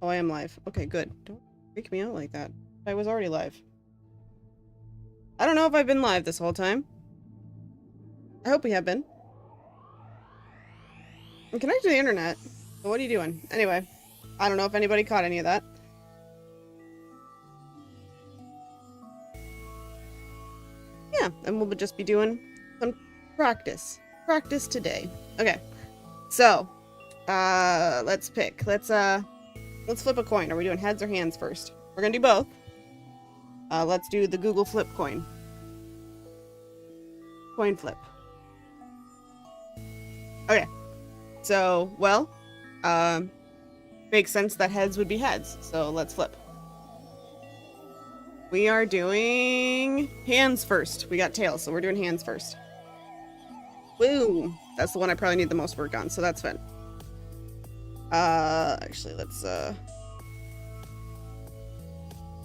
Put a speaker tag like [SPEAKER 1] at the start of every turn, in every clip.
[SPEAKER 1] Oh, I am live. Okay, good. Don't freak me out like that. I was already live. I don't know if I've been live this whole time. I hope we have been. I'm connected to the internet. So what are you doing? Anyway, I don't know if anybody caught any of that. Yeah, and we'll just be doing some practice. Practice today. Okay. So, let's pick. Let's flip a coin. Are we doing heads or hands first? We're gonna do both. Let's do the Google flip coin. Coin flip. Okay. So, well, makes sense that heads would be heads. So let's flip. We are doing hands first. We got tails, so we're doing hands first. Woo! That's the one I probably need the most work on, so that's fine. Actually, let's,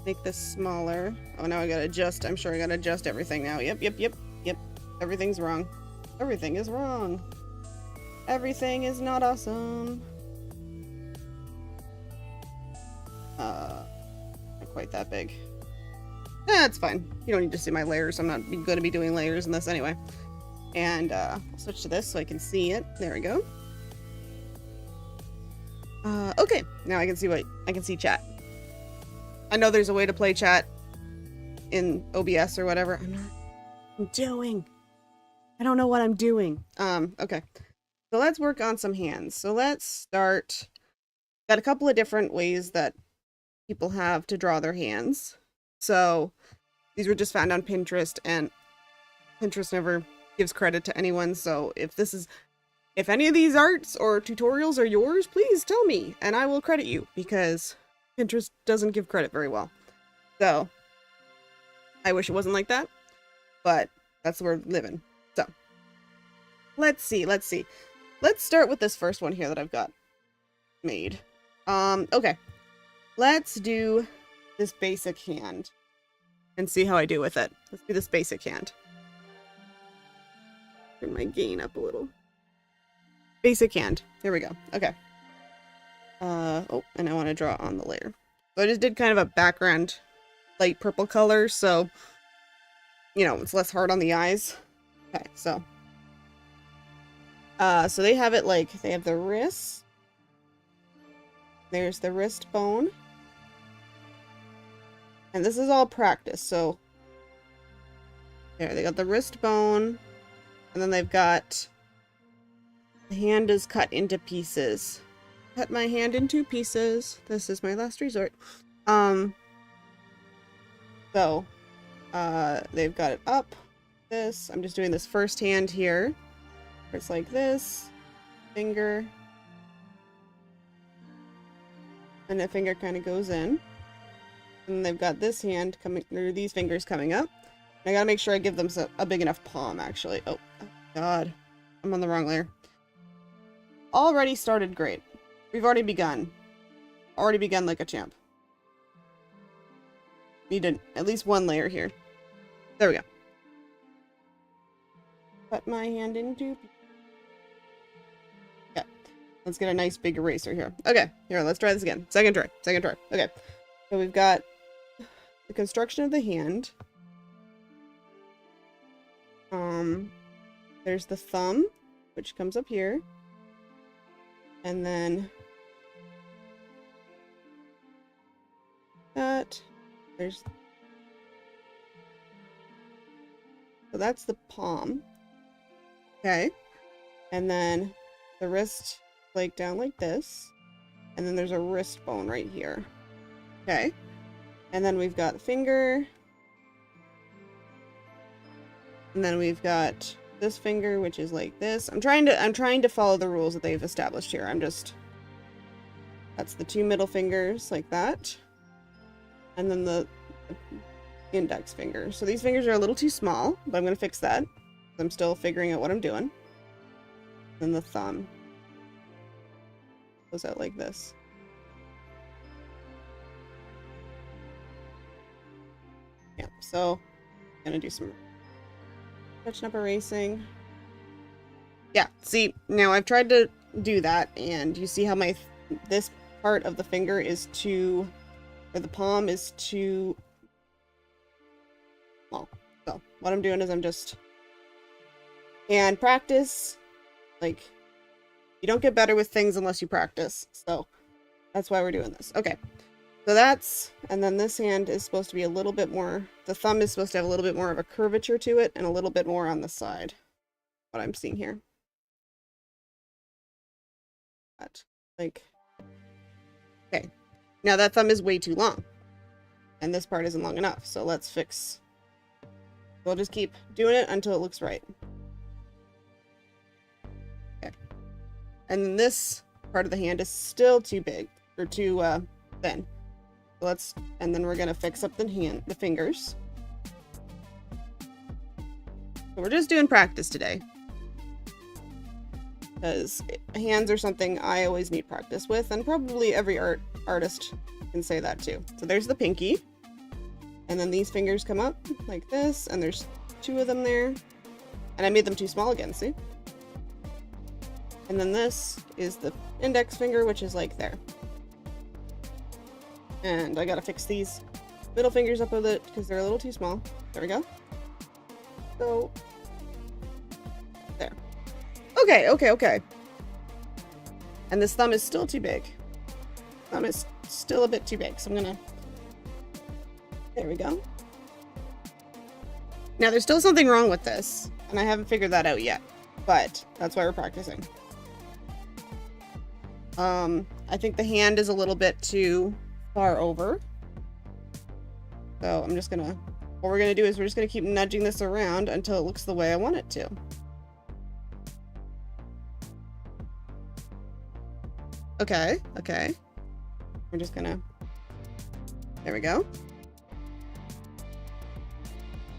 [SPEAKER 1] make this smaller. Oh, now I gotta adjust. I'm sure I gotta adjust everything now. Yep. Everything's wrong. Everything is wrong. Everything is not awesome. Not quite that big. That's fine. You don't need to see my layers. I'm not going to be doing layers in this anyway. And I'll switch to this so I can see it. There we go. Okay, now I can see chat. I know there's a way to play chat in OBS or whatever. I don't know what I'm doing. Okay. So let's work on some hands. So let's start. Got a couple of different ways that people have to draw their hands. So these were just found on Pinterest, and Pinterest never gives credit to anyone. So if any of these arts or tutorials are yours, please tell me and I will credit you, because Pinterest doesn't give credit very well. So I wish it wasn't like that, but that's where we're living. So let's see. Let's start with this first one here that I've got made. Okay. Let's do this basic hand and see how I do with it. Let's do this basic hand. Turn my gain up a little. Basic hand. Here we go. Okay. Oh, and I want to draw on the layer. So I just did kind of a background light purple color, so, you know, it's less hard on the eyes. Okay, so they have it like, they have the wrist. There's the wrist bone. And this is all practice, so there, they got the wrist bone, and then they've got the hand is cut into pieces. Cut my hand into pieces. This is my last resort. So they've got it up. This, I'm just doing this first hand here. Where it's like this, finger, and the finger kind of goes in. And they've got this hand coming, or these fingers coming up. And I gotta make sure I give them a big enough palm, actually. Oh, God. I'm on the wrong layer. Already started great. We've already begun. Already begun like a champ. Need at least one layer here. There we go. Cut my hand into... Okay. Let's get a nice big eraser here. Okay, here, let's try this again. Second try. Okay. So we've got the construction of the hand. There's the thumb, which comes up here. And then that, so that's the palm. Okay. And then the wrist, like down like this. And then there's a wrist bone right here. Okay. And then we've got the finger. And then we've got this finger, which is like this. I'm trying to follow the rules that they've established here. That's the two middle fingers like that. And then the index finger. So these fingers are a little too small, but I'm going to fix that. I'm still figuring out what I'm doing. Then the thumb goes out like this. Yeah, so I'm going to do some touching up erasing. Yeah, see, now I've tried to do that, and you see how this part of the finger is too, or the palm is too small. So what I'm doing is I'm just, and practice, like, you don't get better with things unless you practice. So that's why we're doing this. Okay. So that's, and then this hand is supposed to be a little bit more, the thumb is supposed to have a little bit more of a curvature to it and a little bit more on the side. What I'm seeing here. That, like, okay. Now that thumb is way too long. And this part isn't long enough. So let's fix, we'll just keep doing it until it looks right. Okay. And then this part of the hand is still too big, or too thin. So let's, and then we're gonna fix up the fingers. So we're just doing practice today, because hands are something I always need practice with, and probably every artist can say that too. So there's the pinky, and then these fingers come up like this, and there's 2 of them there, and I made them too small again, see? And then this is the index finger, which is like there. And I gotta fix these middle fingers up a bit because they're a little too small. There we go. So, there. Okay. And this thumb is still too big. Thumb is still a bit too big, so I'm gonna, there we go. Now there's still something wrong with this, and I haven't figured that out yet, but that's why we're practicing. I think the hand is a little bit too far over. So I'm just gonna, what we're gonna do is we're just gonna keep nudging this around until it looks the way I want it to. Okay. We're just gonna, there we go.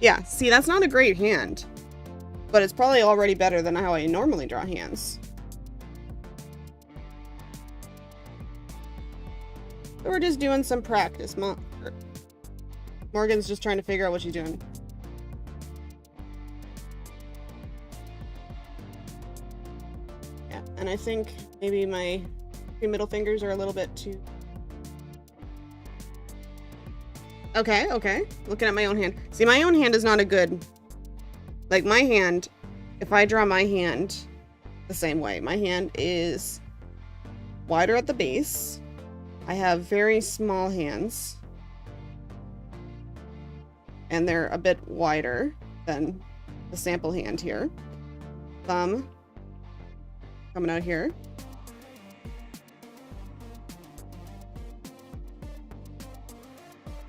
[SPEAKER 1] Yeah, see, that's not a great hand, but it's probably already better than how I normally draw hands. So we're just doing some practice. Morgan's just trying to figure out what she's doing. Yeah, and I think maybe my 2 middle fingers are a little bit too... Okay. Looking at my own hand. See, my own hand is not a good... Like, my hand, if I draw my hand the same way, my hand is wider at the base. I have very small hands, and they're a bit wider than the sample hand here. Thumb coming out here.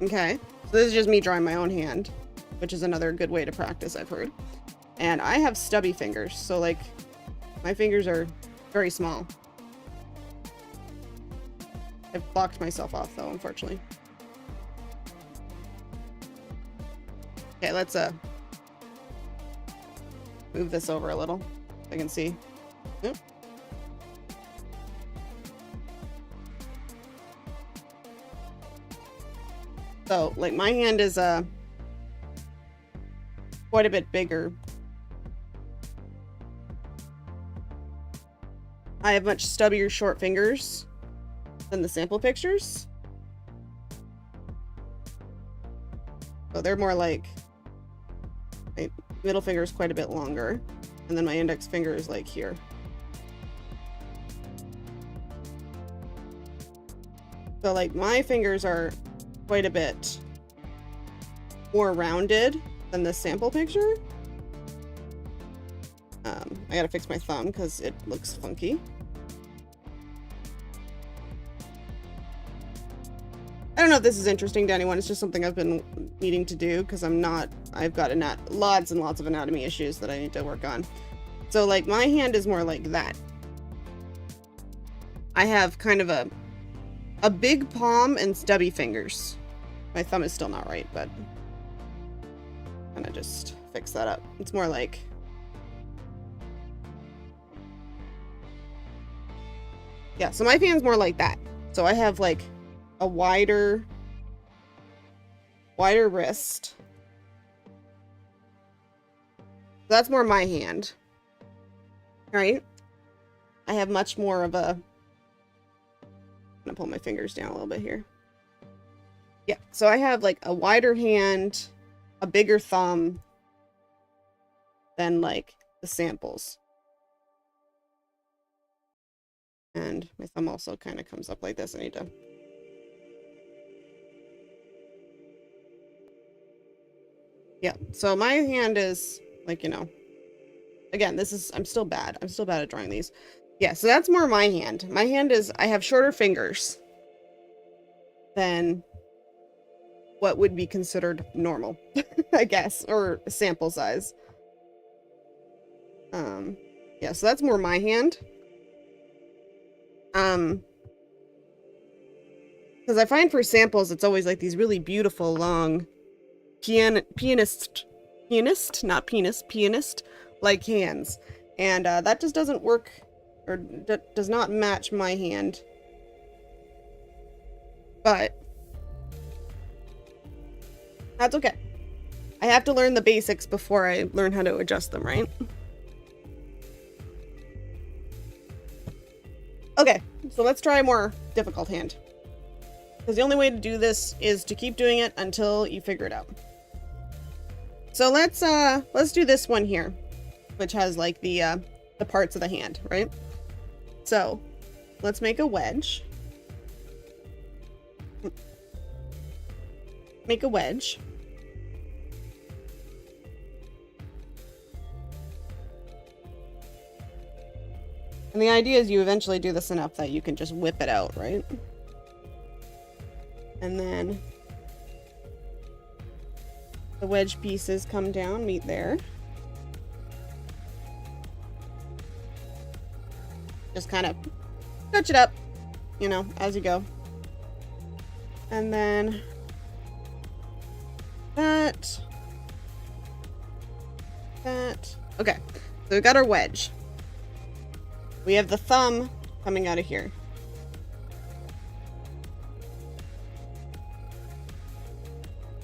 [SPEAKER 1] Okay, so this is just me drawing my own hand, which is another good way to practice, I've heard. And I have stubby fingers, so like my fingers are very small. I've blocked myself off though, unfortunately. Okay, let's move this over a little so I can see. Nope. So, like, my hand is quite a bit bigger. I have much stubbier short fingers than the sample pictures. So they're more like, my middle finger is quite a bit longer, and then my index finger is like here. So like my fingers are quite a bit more rounded than the sample picture. I gotta fix my thumb because it looks funky. I don't know if this is interesting to anyone. It's just something I've been needing to do because I've got lots and lots of anatomy issues that I need to work on. So like my hand is more like that. I have kind of a big palm and stubby fingers. My thumb is still not right, but I'm gonna just fix that up. It's more like, yeah, so my hand's more like that. So I have like a wider wrist. That's more my hand, right? I have much more of a, I'm gonna pull my fingers down a little bit here. Yeah, so I have like a wider hand, a bigger thumb than like the samples. And my thumb also kind of comes up like this. I need to... Yeah, so my hand is like, you know, again, this is, I'm still bad. I'm still bad at drawing these. Yeah, so that's more my hand. My hand is, I have shorter fingers than what would be considered normal, I guess, or sample size. Yeah, so that's more my hand. Because I find for samples, it's always like these really beautiful, long, pianist, not penis, pianist-like hands. And that just doesn't work, or does not match my hand. But that's okay. I have to learn the basics before I learn how to adjust them, right? Okay, so let's try a more difficult hand. Because the only way to do this is to keep doing it until you figure it out. So let's do this one here, which has like the parts of the hand, right? So let's make a wedge. Make a wedge. And the idea is you eventually do this enough that you can just whip it out, right? And then the wedge pieces come down, meet there. Just kind of touch it up, you know, as you go. And then that. Okay, so we've got our wedge. We have the thumb coming out of here.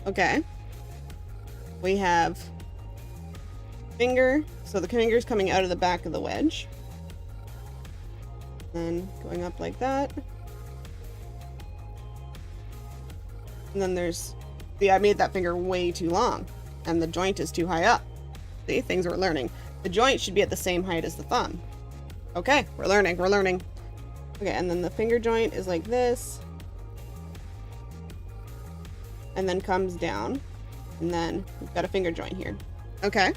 [SPEAKER 1] Okay. We have finger, so the finger's coming out of the back of the wedge. Then going up like that. And then there's, see, I made that finger way too long, and the joint is too high up. See, things we're learning. The joint should be at the same height as the thumb. Okay, we're learning. Okay, and then the finger joint is like this. And then comes down. And then we've got a finger joint here. Okay.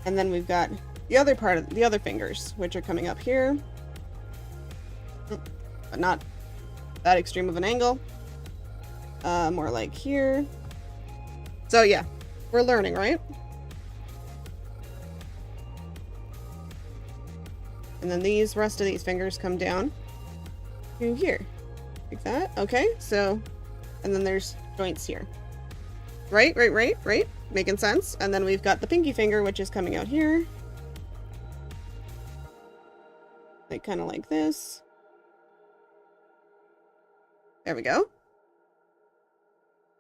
[SPEAKER 1] And then we've got the other part of the other fingers, which are coming up here. But not that extreme of an angle. More like here. So yeah, we're learning, right? And then these rest of these fingers come down to here. Like that. Okay, so, and then there's joints here. Right? Making sense. And then we've got the pinky finger, which is coming out here. Like, kind of like this. There we go.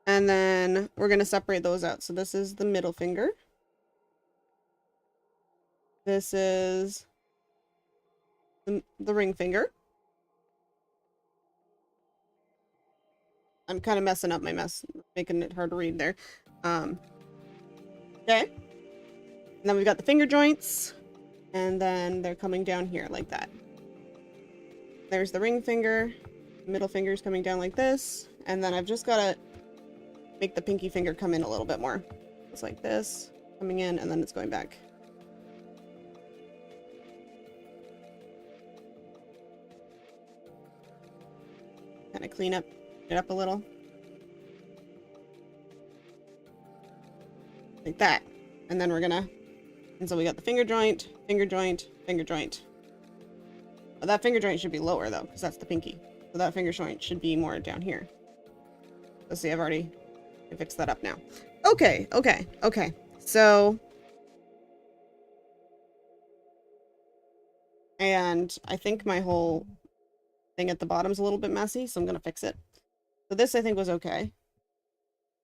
[SPEAKER 1] And then we're going to separate those out. So this is the middle finger. This is the ring finger. I'm kind of messing up my mess, making it hard to read there. Okay. And then we've got the finger joints. And then they're coming down here like that. There's the ring finger. Middle finger's coming down like this. And then I've just got to make the pinky finger come in a little bit more. It's like this, coming in, and then it's going back. Kind of clean it up a little. Like that. And then we're gonna, and so we got the finger joint, finger joint, finger joint. But that finger joint should be lower though, because that's the pinky. So that finger joint should be more down here. Let's see, I fixed that up now. Okay. So, and I think my whole thing at the bottom's a little bit messy, so I'm gonna fix it. So this I think was okay.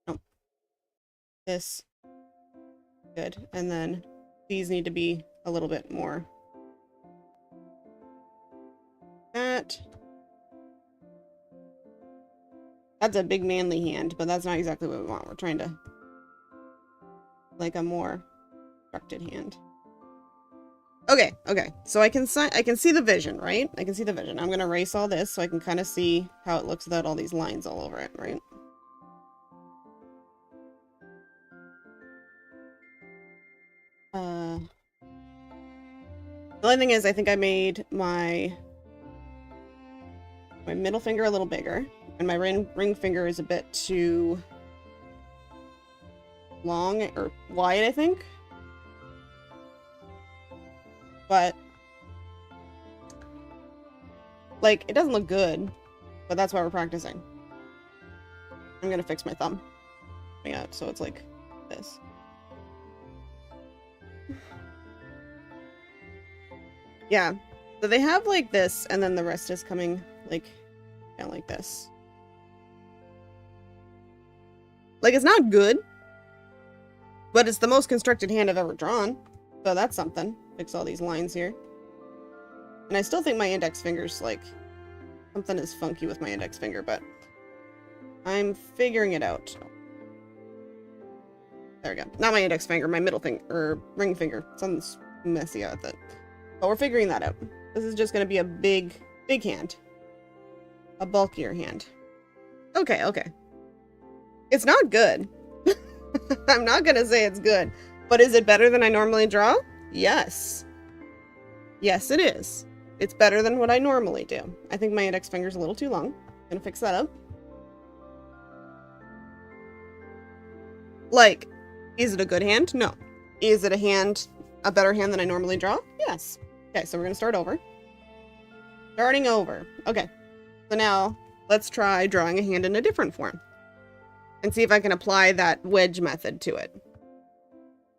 [SPEAKER 1] No. This. Good. And then these need to be a little bit more. That. That's a big manly hand, but that's not exactly what we want. We're trying to like a more constructed hand. Okay, okay. So I can see the vision, right? I can see the vision. I'm gonna erase all this so I can kind of see how it looks without all these lines all over it, right? The only thing is I think I made my middle finger a little bigger, and my ring finger is a bit too long or wide, I think. But like, it doesn't look good, but that's why we're practicing. I'm gonna fix my thumb. Yeah, so it's like this. Yeah, so they have like this, and then the rest is coming like down like this. Like, it's not good, but it's the most constructed hand I've ever drawn. So that's something. Fix all these lines here. And I still think my index finger's like, something is funky with my index finger, but I'm figuring it out. There we go. Not my index finger, my middle finger, or ring finger. Something's messy with it. But we're figuring that out. This is just going to be a big hand. A bulkier hand. Okay, okay. It's not good. I'm not going to say it's good. But is it better than I normally draw? Yes. Yes, it is. It's better than what I normally do. I think my index finger's a little too long. I'm going to fix that up. Like, is it a good hand? No. Is it a better hand than I normally draw? Yes. Okay, so we're going to start over. Starting over. Okay. So now, let's try drawing a hand in a different form. And see if I can apply that wedge method to it.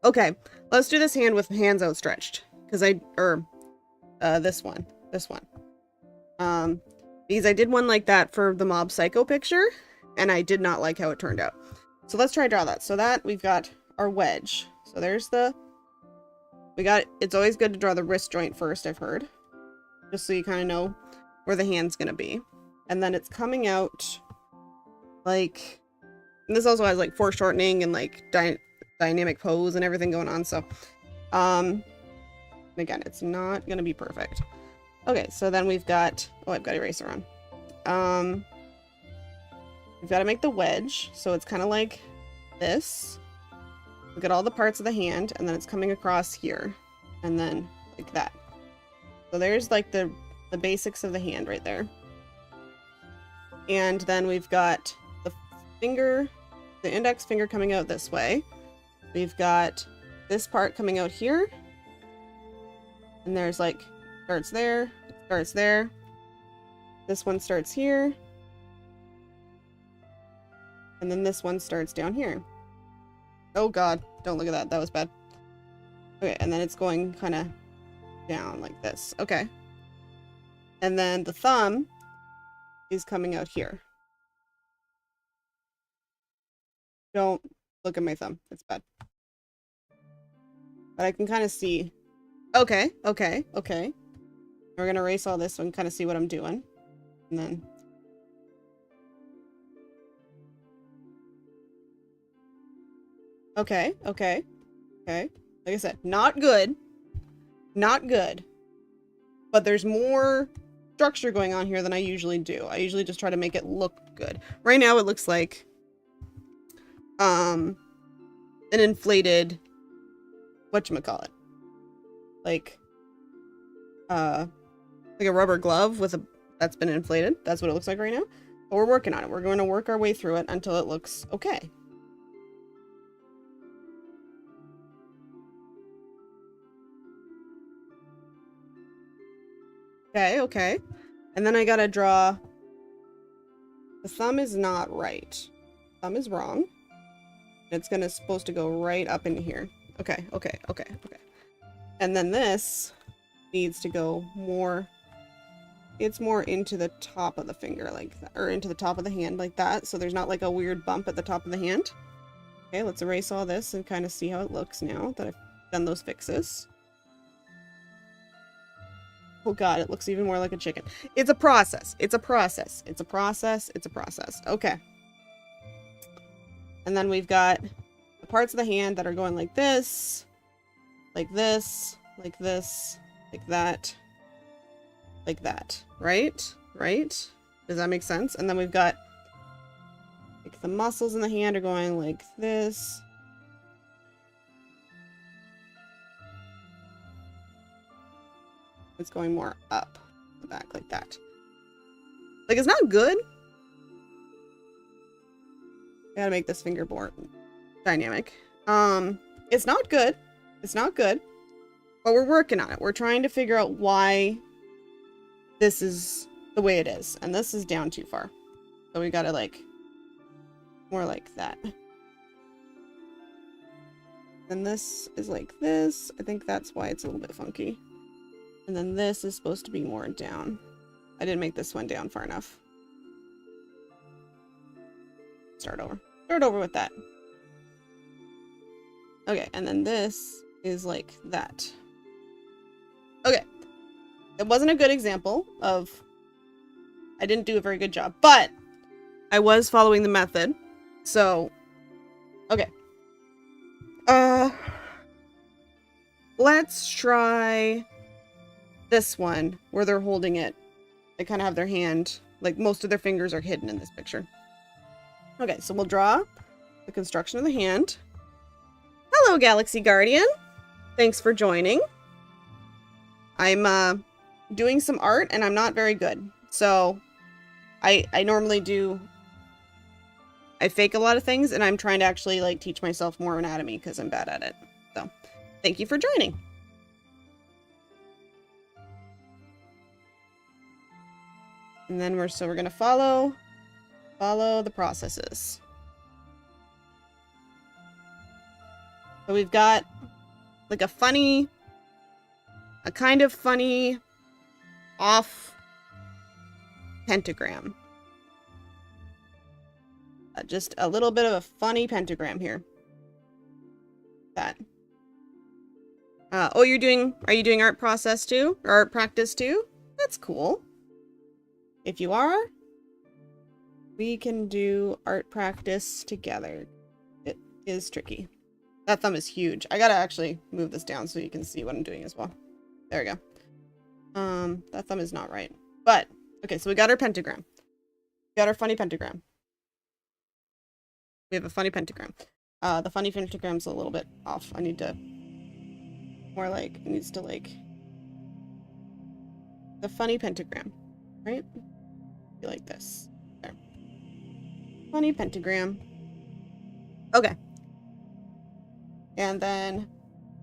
[SPEAKER 1] Okay, let's do this hand with hands outstretched. Because this one. Because I did one like that for the Mob Psycho picture, and I did not like how it turned out. So let's try draw that. So that, we've got our wedge. So there's it's always good to draw the wrist joint first, I've heard. Just so you kind of know where the hand's gonna be. And then it's coming out like, and this also has like foreshortening and like dynamic pose and everything going on. So, again, it's not gonna be perfect. Okay, so then we've got, oh, I've got eraser on. We've got to make the wedge, so it's kind of like this. Look at all the parts of the hand, and then it's coming across here, and then like that. So there's like the basics of the hand right there. And then we've got the finger, the index finger coming out this way. We've got this part coming out here. And there's like, starts there. This one starts here. And then this one starts down here. Oh god, don't look at that. That was bad. Okay, and then it's going kind of down like this. Okay. And then the thumb is coming out here. Don't look at my thumb. It's bad. But I can kind of see. Okay. We're going to erase all this so I can kind of see what I'm doing. And then. Okay. Like I said, not good. But there's more structure going on here than I usually do. I usually just try to make it look good. Right now it looks like an inflated, whatchamacallit, like a rubber glove that's been inflated. That's what it looks like right now. But we're working on it. We're going to work our way through it until it looks okay. Okay. And then I gotta draw. The thumb is not right. Thumb is wrong. It's supposed to go right up into here. Okay. And then this needs to go more. It's more into the top of the finger, like that, or into the top of the hand, like that. So there's not like a weird bump at the top of the hand. Okay, let's erase all this and kind of see how it looks now that I've done those fixes. Oh god, it looks even more like a chicken. It's a process. Okay. And then we've got the parts of the hand that are going like this, like this, like this, like that, right? Right? Does that make sense? And then we've got like the muscles in the hand are going like this. It's going more up the back like that. Like, it's not good. I gotta make this finger more dynamic. It's not good. It's not good. But we're working on it. We're trying to figure out why this is the way it is. And this is down too far. So we gotta like more like that. And this is like this. I think that's why it's a little bit funky. And then this is supposed to be more down. I didn't make this one down far enough. Start over. Start over with that. Okay, and then this is like that. Okay. It wasn't a good example of... I didn't do a very good job, but I was following the method. So, okay. Let's try this one where they're holding it. They kind of have their hand, like most of their fingers are hidden in this picture. Okay, so we'll draw the construction of the hand. Hello, Galaxy Guardian. Thanks for joining. I'm doing some art and I'm not very good. So I normally do... I fake a lot of things and I'm trying to actually like teach myself more anatomy because I'm bad at it. So thank you for joining. And then we're gonna follow the processes. So we've got like a kind of funny off pentagram. Just a little bit of a funny pentagram here. That. Oh, are you doing art process too? Or art practice too? That's cool. If you are, we can do art practice together. It is tricky. That thumb is huge. I gotta actually move this down so you can see what I'm doing as well. There we go. That thumb is not right. But, okay, so we got our pentagram. We got our funny pentagram. We have a funny pentagram. The funny pentagram's a little bit off. I need to... More like... It needs to like... The funny pentagram. Right? Be like this. There. Funny pentagram. Okay. And then...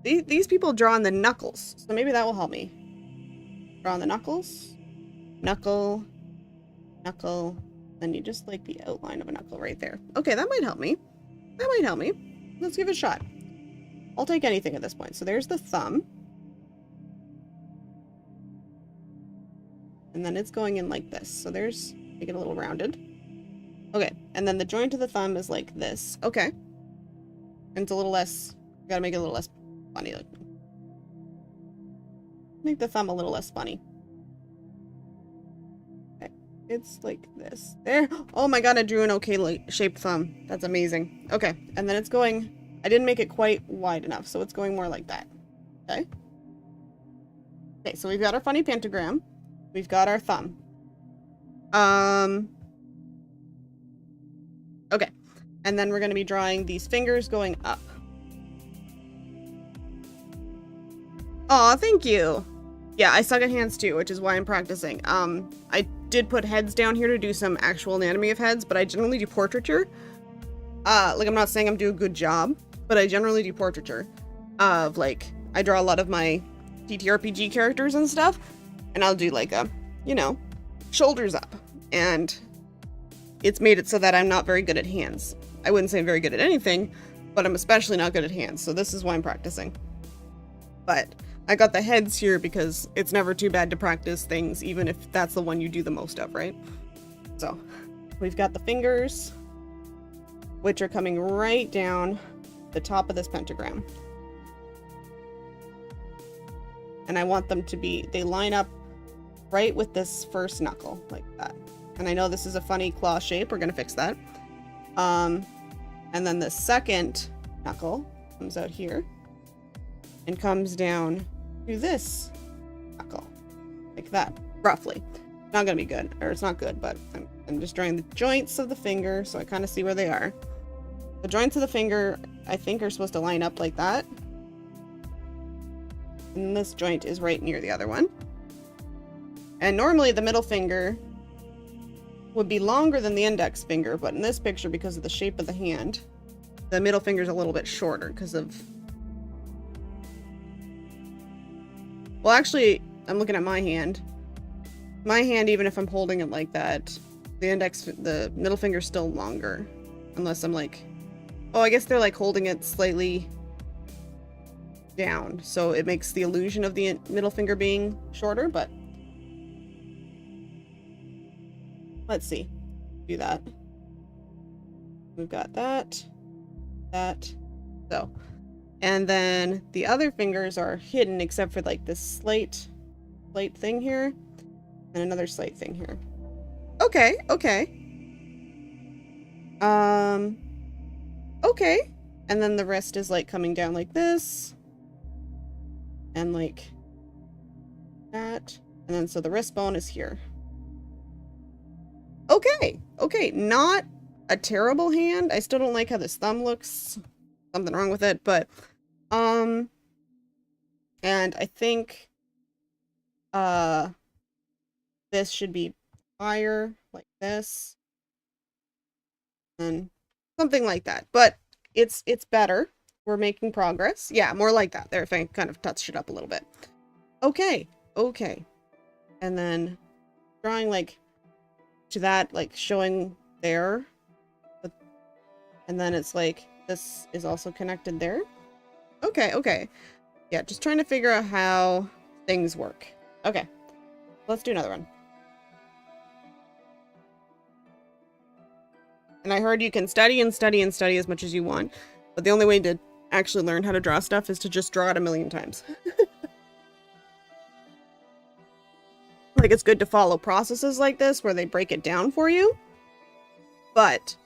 [SPEAKER 1] These people draw on the knuckles. So maybe that will help me. Draw on the knuckles. Knuckle. Knuckle. Then you just like the outline of a knuckle right there. Okay, that might help me. That might help me. Let's give it a shot. I'll take anything at this point. So there's the thumb. And then it's going in like this. So there's, make it a little rounded. Okay, and then the joint of the thumb is like this. Okay. And it's a little less, gotta make it a little less funny. Like, make the thumb a little less funny. It's like this. There. Oh my god, I drew an okay shaped thumb. That's amazing. Okay, and then it's going... I didn't make it quite wide enough, so it's going more like that. Okay? Okay, so we've got our funny pentagram. We've got our thumb. Okay. And then we're going to be drawing these fingers going up. Aw, thank you! Yeah, I suck at hands too, which is why I'm practicing. I did put heads down here to do some actual anatomy of heads, but I generally do portraiture. Like, I'm not saying I'm doing a good job, but I generally do portraiture. Of, like, I draw a lot of my TTRPG characters and stuff, and I'll do, like, a, you know, shoulders up. And it's made it so that I'm not very good at hands. I wouldn't say I'm very good at anything, but I'm especially not good at hands, so this is why I'm practicing. But... I got the heads here because it's never too bad to practice things, even if that's the one you do the most of, right? So, we've got the fingers, which are coming right down the top of this pentagram. And I want them to be, they line up right with this first knuckle, like that. And I know this is a funny claw shape, we're gonna fix that. And And then the second knuckle comes out here and comes down to this knuckle. Like that, roughly. Not gonna be good, or it's not good, but I'm just drawing the joints of the finger so I kind of see where they are. The joints of the finger, I think, are supposed to line up like that. And this joint is right near the other one. And normally the middle finger would be longer than the index finger, but in this picture, because of the shape of the hand, the middle finger is a little bit shorter because of... Well, actually, I'm looking at my hand. My hand, even if I'm holding it like that, the middle finger's still longer. Unless I'm like... Oh, I guess they're like holding it slightly down. So it makes the illusion of the middle finger being shorter, but... Let's see. Do that. We've got that. So. And then the other fingers are hidden except for like this slate thing here. And another slate thing here. Okay. Okay. And then the wrist is like coming down like this. And like that. And then so the wrist bone is here. Okay, not a terrible hand. I still don't like how this thumb looks. Something wrong with it, but and I think this should be higher like this. And something like that. But it's better. We're making progress. Yeah, more like that. There, if I kind of touched it up a little bit. Okay. And then drawing like to that, like showing there, and then it's like this is also connected there. Okay, yeah, just trying to figure out how things work. Okay, let's do another one. And I heard you can study as much as you want, but the only way to actually learn how to draw stuff is to just draw it a million times. Like, it's good to follow processes like this where they break it down for you, but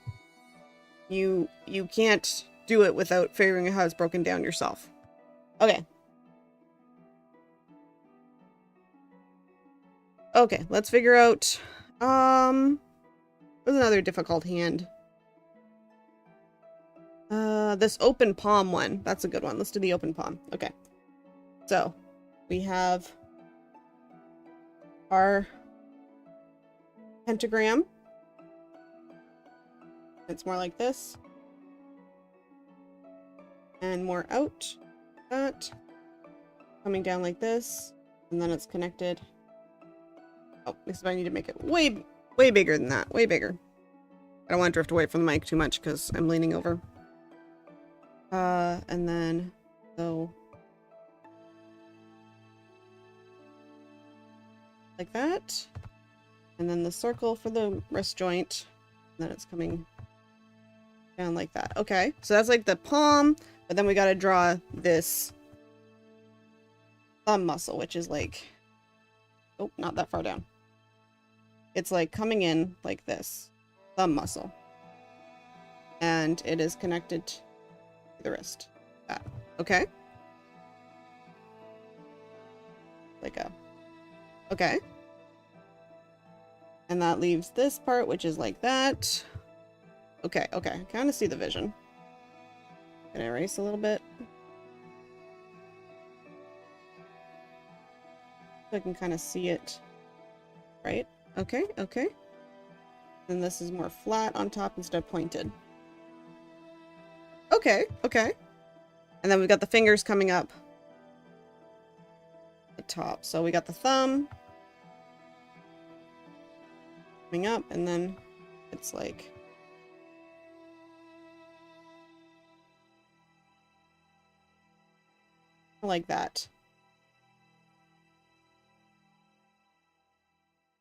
[SPEAKER 1] you can't do it without figuring out how it's broken down yourself. Okay, let's figure out what's another difficult hand. This open palm one, that's a good one. Let's do the open palm. Okay, so we have our pentagram. It's more like this. And more out. That. Coming down like this. And then it's connected. Oh, this is I need to make it way bigger than that. Way bigger. I don't want to drift away from the mic too much because I'm leaning over. And then, so... like that, and then the circle for the wrist joint, and then it's coming down like that. Okay, so that's like the palm, but then we got to draw this thumb muscle, which is like, oh, not that far down. It's like coming in like this, thumb muscle, and it is connected to the wrist. That. Okay, like a... Okay. And that leaves this part, which is like that. Okay. Kind of see the vision. Can I erase a little bit? So I can kind of see it. Right? Okay. And this is more flat on top instead of pointed. Okay. And then we've got the fingers coming up the top. So we got the thumb coming up, and then it's like that.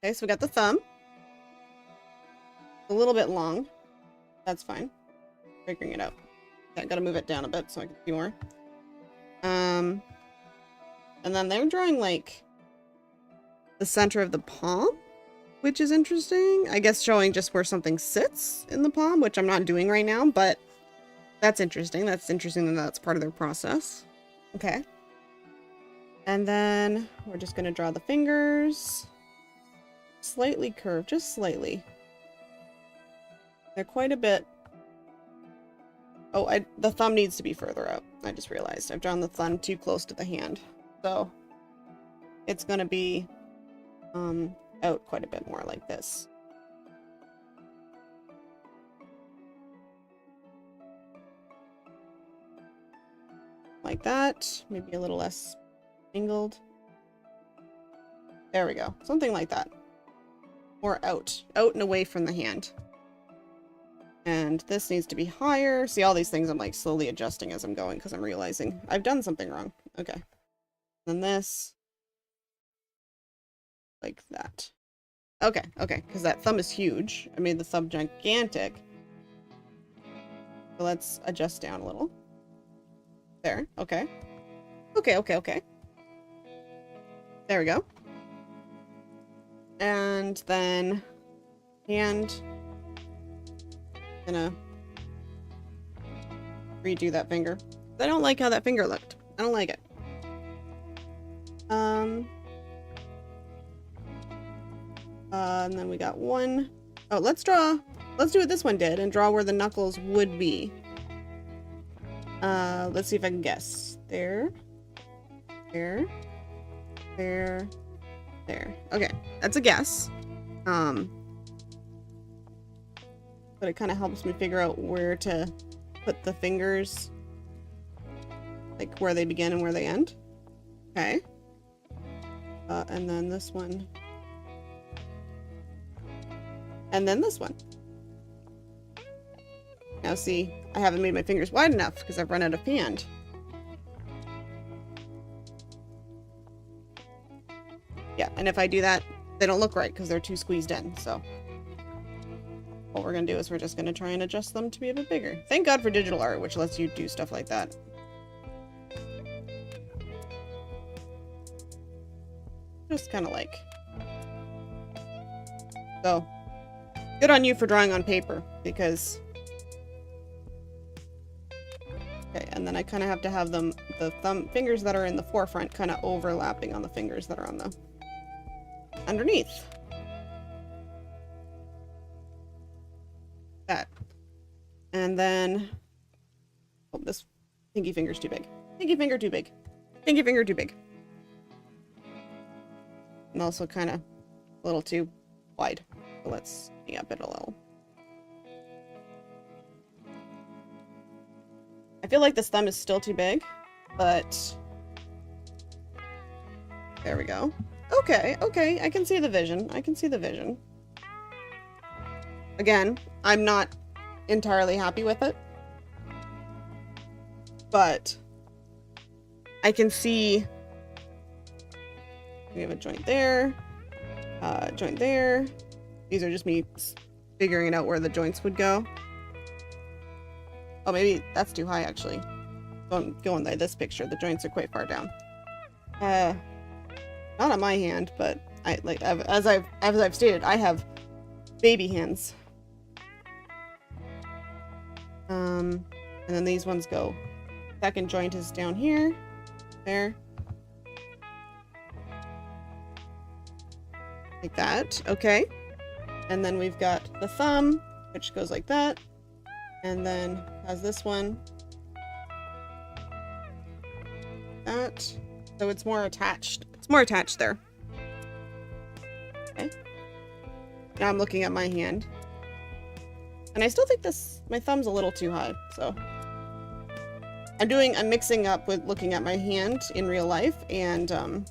[SPEAKER 1] Okay, so we got the thumb. A little bit long. That's fine. Figuring it out. Okay, I gotta move it down a bit so I can see more. And then they're drawing like the center of the palm, which is interesting. I guess showing just where something sits in the palm, which I'm not doing right now, but That's interesting. That's interesting that that's part of their process. Okay. And then we're just going to draw the fingers. Slightly curved, just slightly. They're quite a bit. Oh, the thumb needs to be further out. I just realized I've drawn the thumb too close to the hand. So it's going to be out quite a bit more like this. Like that. Maybe a little less angled. There we go. Something like that. Or out. Out and away from the hand. And this needs to be higher. See, all these things I'm like slowly adjusting as I'm going because I'm realizing I've done something wrong. Okay. Then this. Like that. Okay, okay. Because that thumb is huge. I made the thumb gigantic. So let's adjust down a little. There. Okay. Okay, okay, okay. There we go. And then hand. Gonna redo that finger. I don't like how that finger looked. I don't like it. And then we got one. Oh, let's do what this one did and draw where the knuckles would be. Let's see if I can guess. There. There. There. There. Okay, that's a guess. But it kind of helps me figure out where to put the fingers. Like where they begin and where they end. Okay. And then this one. And then this one. Now see, I haven't made my fingers wide enough because I've run out of hand. Yeah, and if I do that, they don't look right because they're too squeezed in, so. What we're going to do is we're just going to try and adjust them to be a bit bigger. Thank God for digital art, which lets you do stuff like that. Just kind of like. So, good on you for drawing on paper, because... Okay, and then I kind of have to have them, the fingers that are in the forefront kind of overlapping on the fingers that are on the underneath. That. And then, oh, this pinky finger's too big. Pinky finger too big. Pinky finger too big. And also kind of a little too wide. So let's bring up it a little. I feel like this thumb is still too big, but there we go. Okay, okay, I can see the vision. I can see the vision. Again, I'm not entirely happy with it, but I can see we have a joint there, joint there. These are just me figuring out where the joints would go. Oh, maybe that's too high, actually. Going by this picture, the joints are quite far down. Not on my hand, but as I've stated, I have baby hands. And then these ones go. Second joint is down here, there, like that. Okay. And then we've got the thumb, which goes like that. And then has this one. That. So it's more attached. It's more attached there. Okay. Now I'm looking at my hand. And I still think my thumb's a little too high, so. I'm mixing up with looking at my hand in real life and sorry.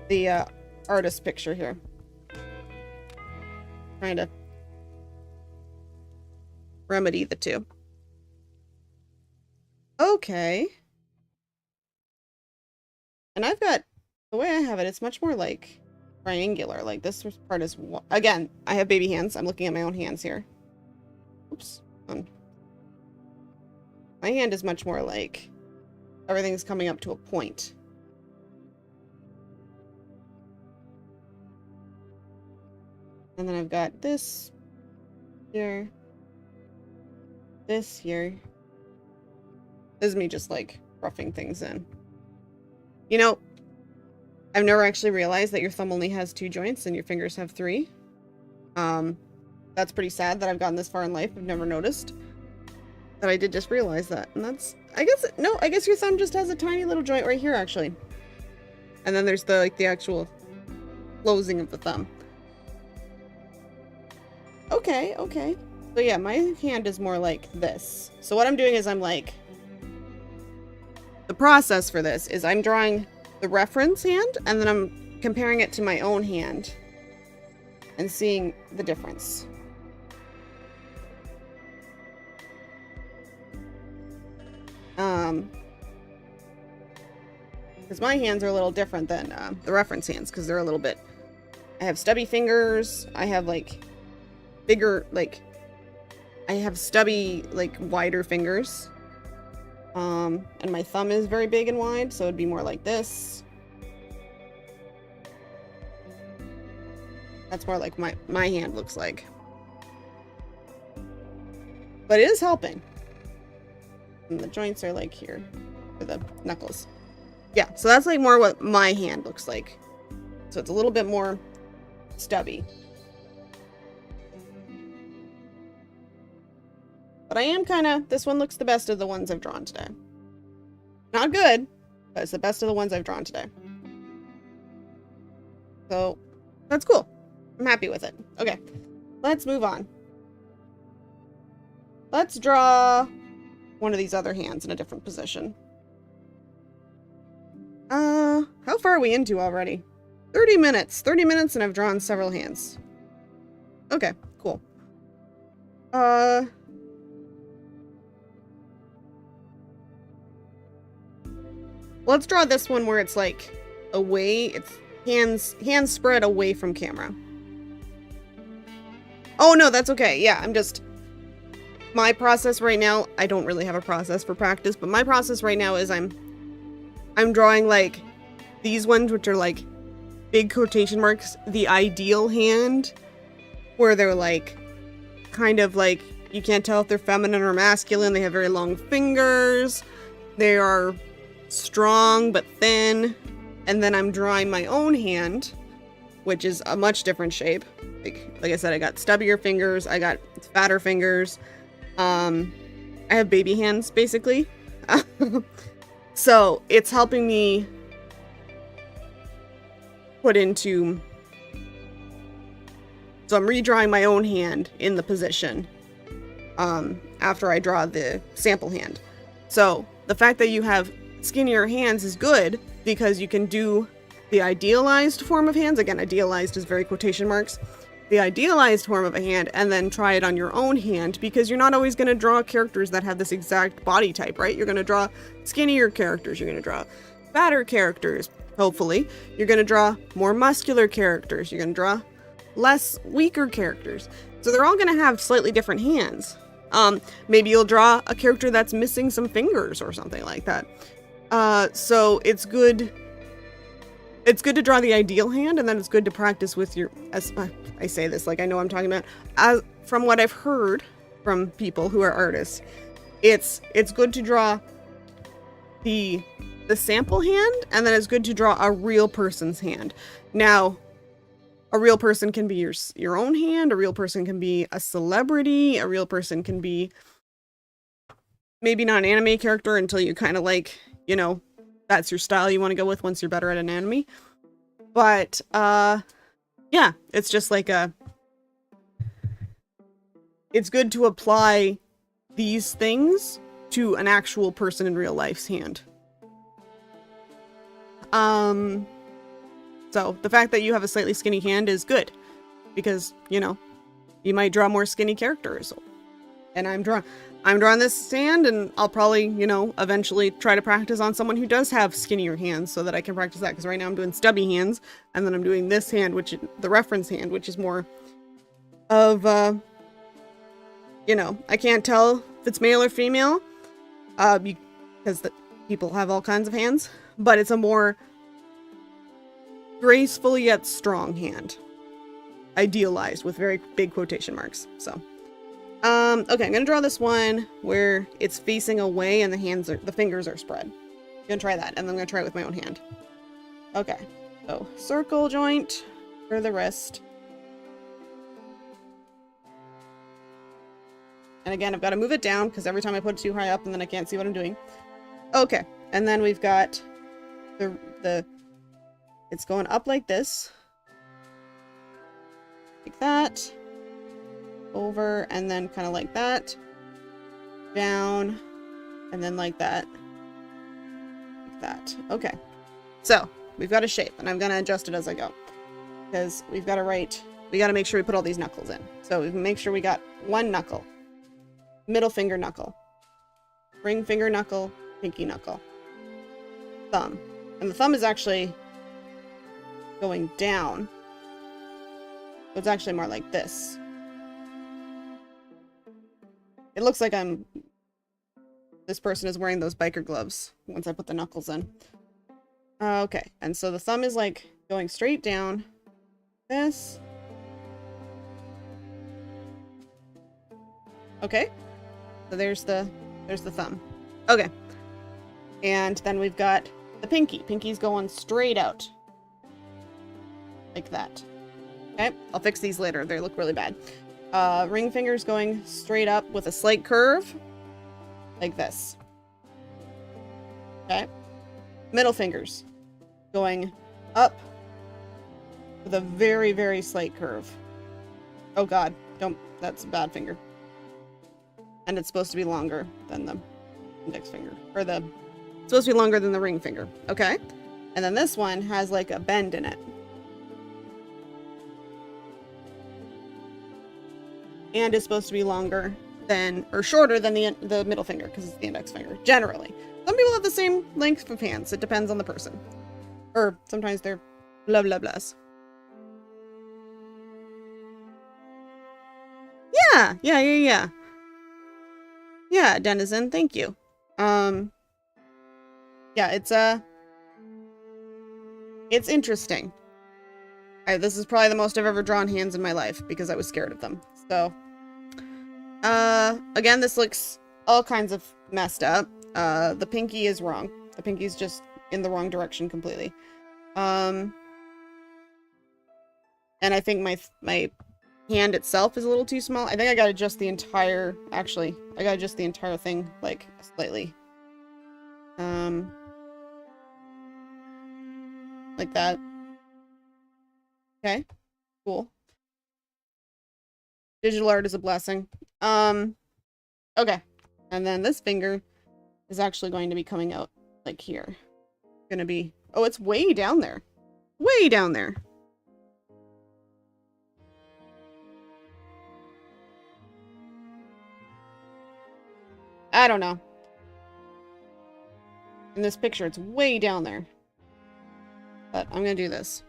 [SPEAKER 1] The artist picture here. Trying to remedy the two. Okay. And I've got, the way I have it, it's much more like triangular. Like this part is, again, I have baby hands. I'm looking at my own hands here. Oops. My hand is much more like everything's coming up to a point. And then I've got this here. This here. This is me just like roughing things in. You know, I've never actually realized that your thumb only has 2 joints and your fingers have 3. That's pretty sad that I've gotten this far in life. I've never noticed. But I did just realize that. And that's, I guess your thumb just has a tiny little joint right here, actually. And then there's the, like, the actual closing of the thumb. Okay, okay. So yeah, my hand is more like this. So what I'm doing is I'm like, the process for this is I'm drawing the reference hand, and then I'm comparing it to my own hand and seeing the difference. Because my hands are a little different than the reference hands, because they're a little bit, I have stubby fingers, I have like bigger, like, I have stubby, like, wider fingers. And my thumb is very big and wide, so it'd be more like this. That's more like my hand looks like. But it is helping. And the joints are like here, for the knuckles. Yeah, so that's like more what my hand looks like. So it's a little bit more stubby. But I am kind of, this one looks the best of the ones I've drawn today. Not good, but it's the best of the ones I've drawn today. So, that's cool. I'm happy with it. Okay, let's move on. Let's draw one of these other hands in a different position. How far are we into already? 30 minutes. 30 minutes and I've drawn several hands. Okay, cool. Let's draw this one where it's like away, it's hands spread away from camera. Oh no, that's okay. Yeah, I'm just, my process right now, I don't really have a process for practice, but my process right now is I'm drawing like these ones, which are like big quotation marks, the ideal hand, where they're like kind of like, you can't tell if they're feminine or masculine. They have very long fingers. They are strong but thin. And then I'm drawing my own hand, which is a much different shape. Like I said, I got stubbier fingers, I got fatter fingers. I have baby hands, basically. So it's helping me put into, so I'm redrawing my own hand in the position after I draw the sample hand. So the fact that you have skinnier hands is good, because you can do the idealized form of hands. Again, idealized is very quotation marks. The idealized form of a hand, and then try it on your own hand, because you're not always going to draw characters that have this exact body type, right? You're going to draw skinnier characters. You're going to draw fatter characters, hopefully. You're going to draw more muscular characters. You're going to draw less weaker characters. So they're all going to have slightly different hands. Maybe you'll draw a character that's missing some fingers or something like that. So it's good. It's good to draw the ideal hand, and then it's good to practice with your, as I say this like I know what I'm talking about, as from what I've heard from people who are artists, it's good to draw the sample hand, and then it's good to draw a real person's hand. Now, a real person can be your own hand, a real person can be a celebrity, a real person can be maybe not an anime character until you kind of like, you know, that's your style you want to go with once you're better at anatomy. But, yeah, it's just like it's good to apply these things to an actual person in real life's hand. So the fact that you have a slightly skinny hand is good, because, you know, you might draw more skinny characters. And I'm drawing this hand, and I'll probably, you know, eventually try to practice on someone who does have skinnier hands so that I can practice that. Because right now I'm doing stubby hands, and then I'm doing this hand, which the reference hand, which is more of, you know, I can't tell if it's male or female, because people have all kinds of hands, but it's a more graceful yet strong hand. idealized with very big quotation marks. So, okay, I'm gonna draw this one where it's facing away and the fingers are spread. I'm gonna try that, and then I'm gonna try it with my own hand. Okay, so circle joint for the wrist. And again, I've got to move it down because every time I put it too high up and then I can't see what I'm doing. Okay, and then we've got it's going up like this. Like that. Over, and then kind of like that. Down, and then like that. Like that. Okay. So, we've got a shape, and I'm going to adjust it as I go. Because we got to make sure we put all these knuckles in. So, we make sure we got one knuckle. Middle finger knuckle. Ring finger knuckle. Pinky knuckle. Thumb. And the thumb is actually going down. So it's actually more like this. It looks like this person is wearing those biker gloves once I put the knuckles in. Okay, and so the thumb is like going straight down. This. Okay. So there's the thumb. Okay. And then we've got the pinky. Pinky's going straight out. Like that. Okay, I'll fix these later. They look really bad. Ring finger's going straight up with a slight curve. Like this. Okay. Middle fingers going up with a very, very slight curve. Oh god, that's a bad finger. And it's supposed to be longer than the index finger. It's supposed to be longer than the ring finger. Okay. And then this one has like a bend in it. And is supposed to be longer than, or shorter than the middle finger, because it's the index finger, generally. Some people have the same length of hands. It depends on the person. Or sometimes they're blah blah blahs. Yeah. Yeah, Denizen, thank you. Yeah, it's interesting. This is probably the most I've ever drawn hands in my life because I was scared of them. So, again, this looks all kinds of messed up. The pinky is wrong. The pinky's just in the wrong direction completely. And I think my hand itself is a little too small. I think I gotta adjust the entire, actually, I gotta adjust the entire thing, like, slightly. Like that. Okay, cool. Digital art is a blessing. Okay. And then this finger is actually going to be coming out like here. Gonna be, oh, it's way down there. Way down there. I don't know. In this picture, it's way down there. But I'm gonna do this.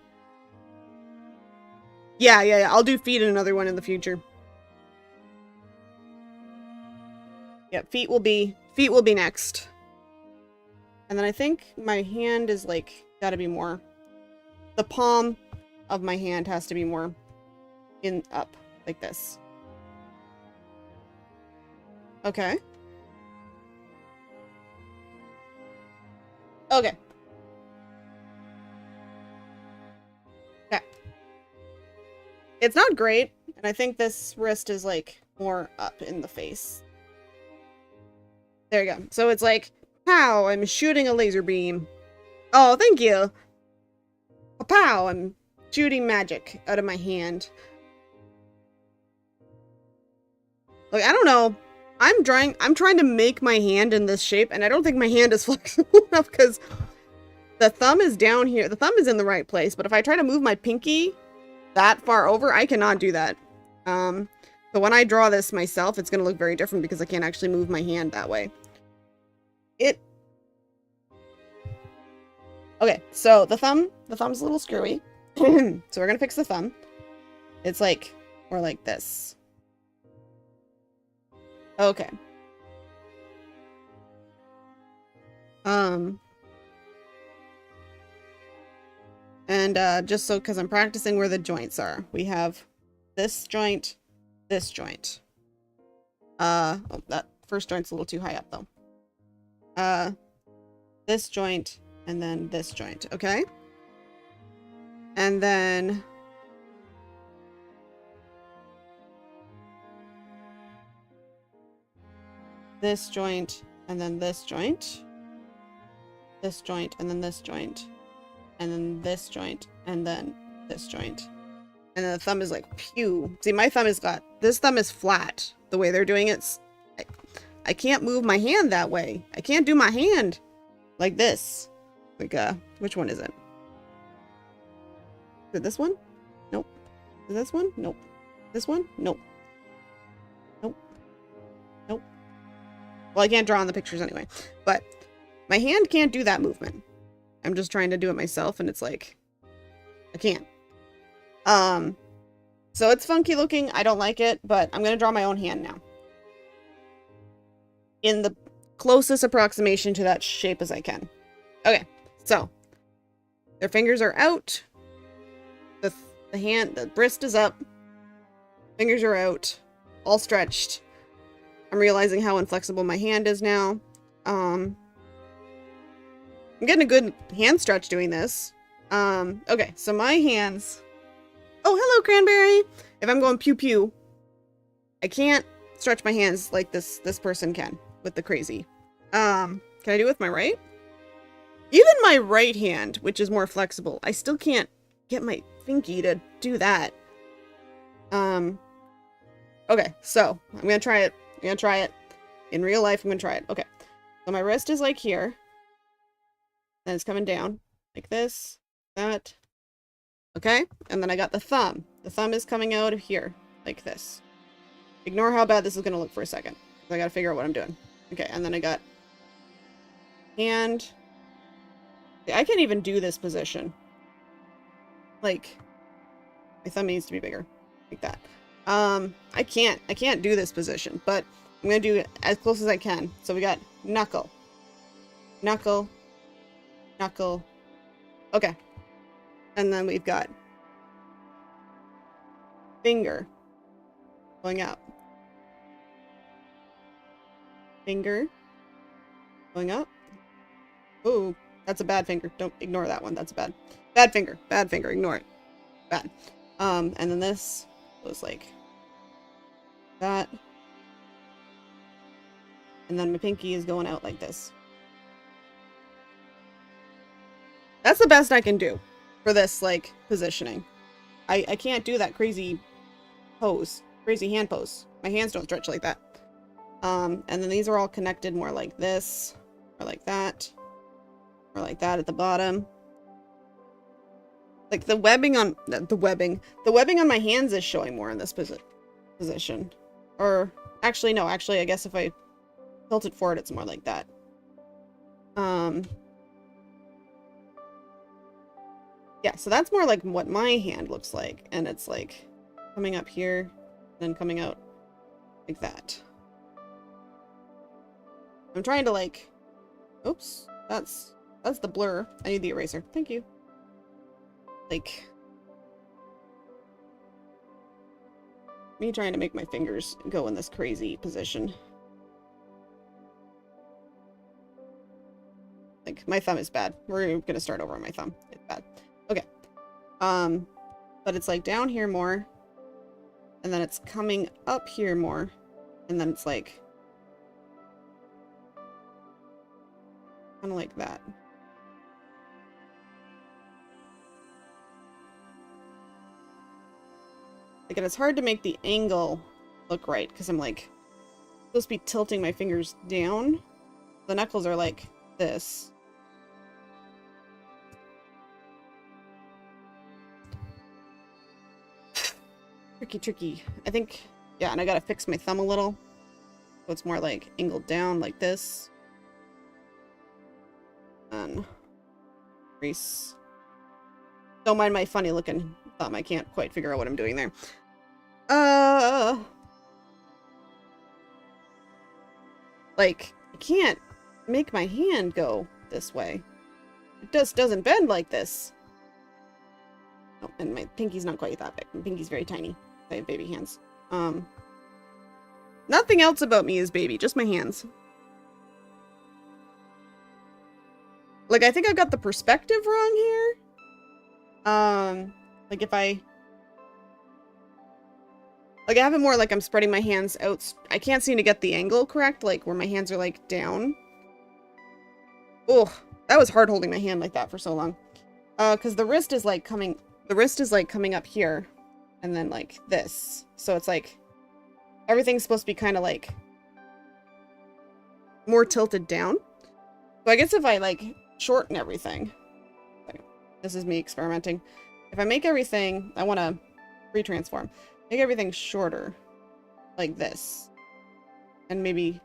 [SPEAKER 1] Yeah. I'll do feet in another one in the future. Yeah, feet will be next. And then I think my hand is like gotta be more. The palm of my hand has to be more up like this. Okay. Okay. Okay. It's not great, and I think this wrist is like more up in the face. There you go. So it's like, pow, I'm shooting a laser beam. Oh, thank you. Pow, I'm shooting magic out of my hand. Like, I don't know. I'm trying to make my hand in this shape, and I don't think my hand is flexible enough because the thumb is down here. The thumb is in the right place, but if I try to move my pinky that far over, I cannot do that. So when I draw this myself, it's going to look very different because I can't actually move my hand that way. Okay, so the thumb's a little screwy. So we're going to fix the thumb. It's like, more like this. Okay. And just so, because I'm practicing where the joints are, we have this joint, this joint. Oh, that first joint's a little too high up though. This joint, and then this joint, okay? And then this joint, and then this joint. This joint, and then this joint. And then this joint, and then this joint. And then the thumb is like, pew. See, my thumb is this thumb is flat. The way they're doing it, I can't move my hand that way. I can't do my hand like this. Like, which one is it? Is it this one? Nope. Is this one? Nope. This one? Nope. Nope. Nope. Well, I can't draw on the pictures anyway. But my hand can't do that movement. I'm just trying to do it myself, and it's like, I can't. So it's funky looking. I don't like it, but I'm gonna draw my own hand now. In the closest approximation to that shape as I can. Okay, so their fingers are out. The wrist is up. Fingers are out. All stretched. I'm realizing how inflexible my hand is now. I'm getting a good hand stretch doing this. Okay, so my hands. Oh, hello, Cranberry. If I'm going pew pew, I can't stretch my hands like this person can with the crazy. Can I do it with my right? Even my right hand, which is more flexible, I still can't get my finky to do that. Okay, so I'm gonna try it. I'm gonna try it. In real life, I'm gonna try it. Okay, so my wrist is like here. And it's coming down like this, that. Okay, and then I got the thumb. The thumb is coming out of here, like this. Ignore how bad this is gonna look for a second. I gotta figure out what I'm doing. Okay, and then I got hand. I can't even do this position. Like, my thumb needs to be bigger, like that. I can't do this position, but I'm gonna do it as close as I can. So we got knuckle, knuckle, knuckle. Okay, and then we've got finger going up, finger going up. Ooh, that's a bad finger. Don't ignore that one. That's a bad finger. Bad finger. Ignore it. Bad. And then this was like that. And then my pinky is going out like this. That's the best I can do for this, like, positioning. I can't do that crazy pose. Crazy hand pose. My hands don't stretch like that. And then these are all connected more like this. Or like that. Or like that at the bottom. Like the webbing on the webbing on my hands is showing more in this position. Or actually no, I guess if I tilt it forward it's more like that. Yeah, so that's more like what my hand looks like, and it's like coming up here, then coming out like that. I'm trying to like, oops, that's the blur. I need the eraser. Thank you. Like, me trying to make my fingers go in this crazy position. Like, my thumb is bad. We're gonna start over on my thumb. It's bad. Okay. But it's like down here more. And then it's coming up here more. And then it's like kind of like that. Like, and it's hard to make the angle look right because I'm like supposed to be tilting my fingers down. The knuckles are like this. Tricky. I think, yeah, and I gotta fix my thumb a little. So it's more like angled down like this. And crease. Don't mind my funny looking thumb. I can't quite figure out what I'm doing there. Like, I can't make my hand go this way. It just doesn't bend like this. Oh, and my pinky's not quite that big. My pinky's very tiny. I have baby hands. Nothing else about me is baby, just my hands. Like, I think I've got the perspective wrong here. Like if I have it more like I'm spreading my hands out. I can't seem to get the angle correct, like where my hands are like down. Oh, that was hard holding my hand like that for so long. Because the wrist is like coming up here and then like this. So it's like everything's supposed to be kind of like more tilted down. So I guess if I like shorten everything, this is me experimenting. If I make everything, I want to retransform. Make everything shorter, like this. And maybe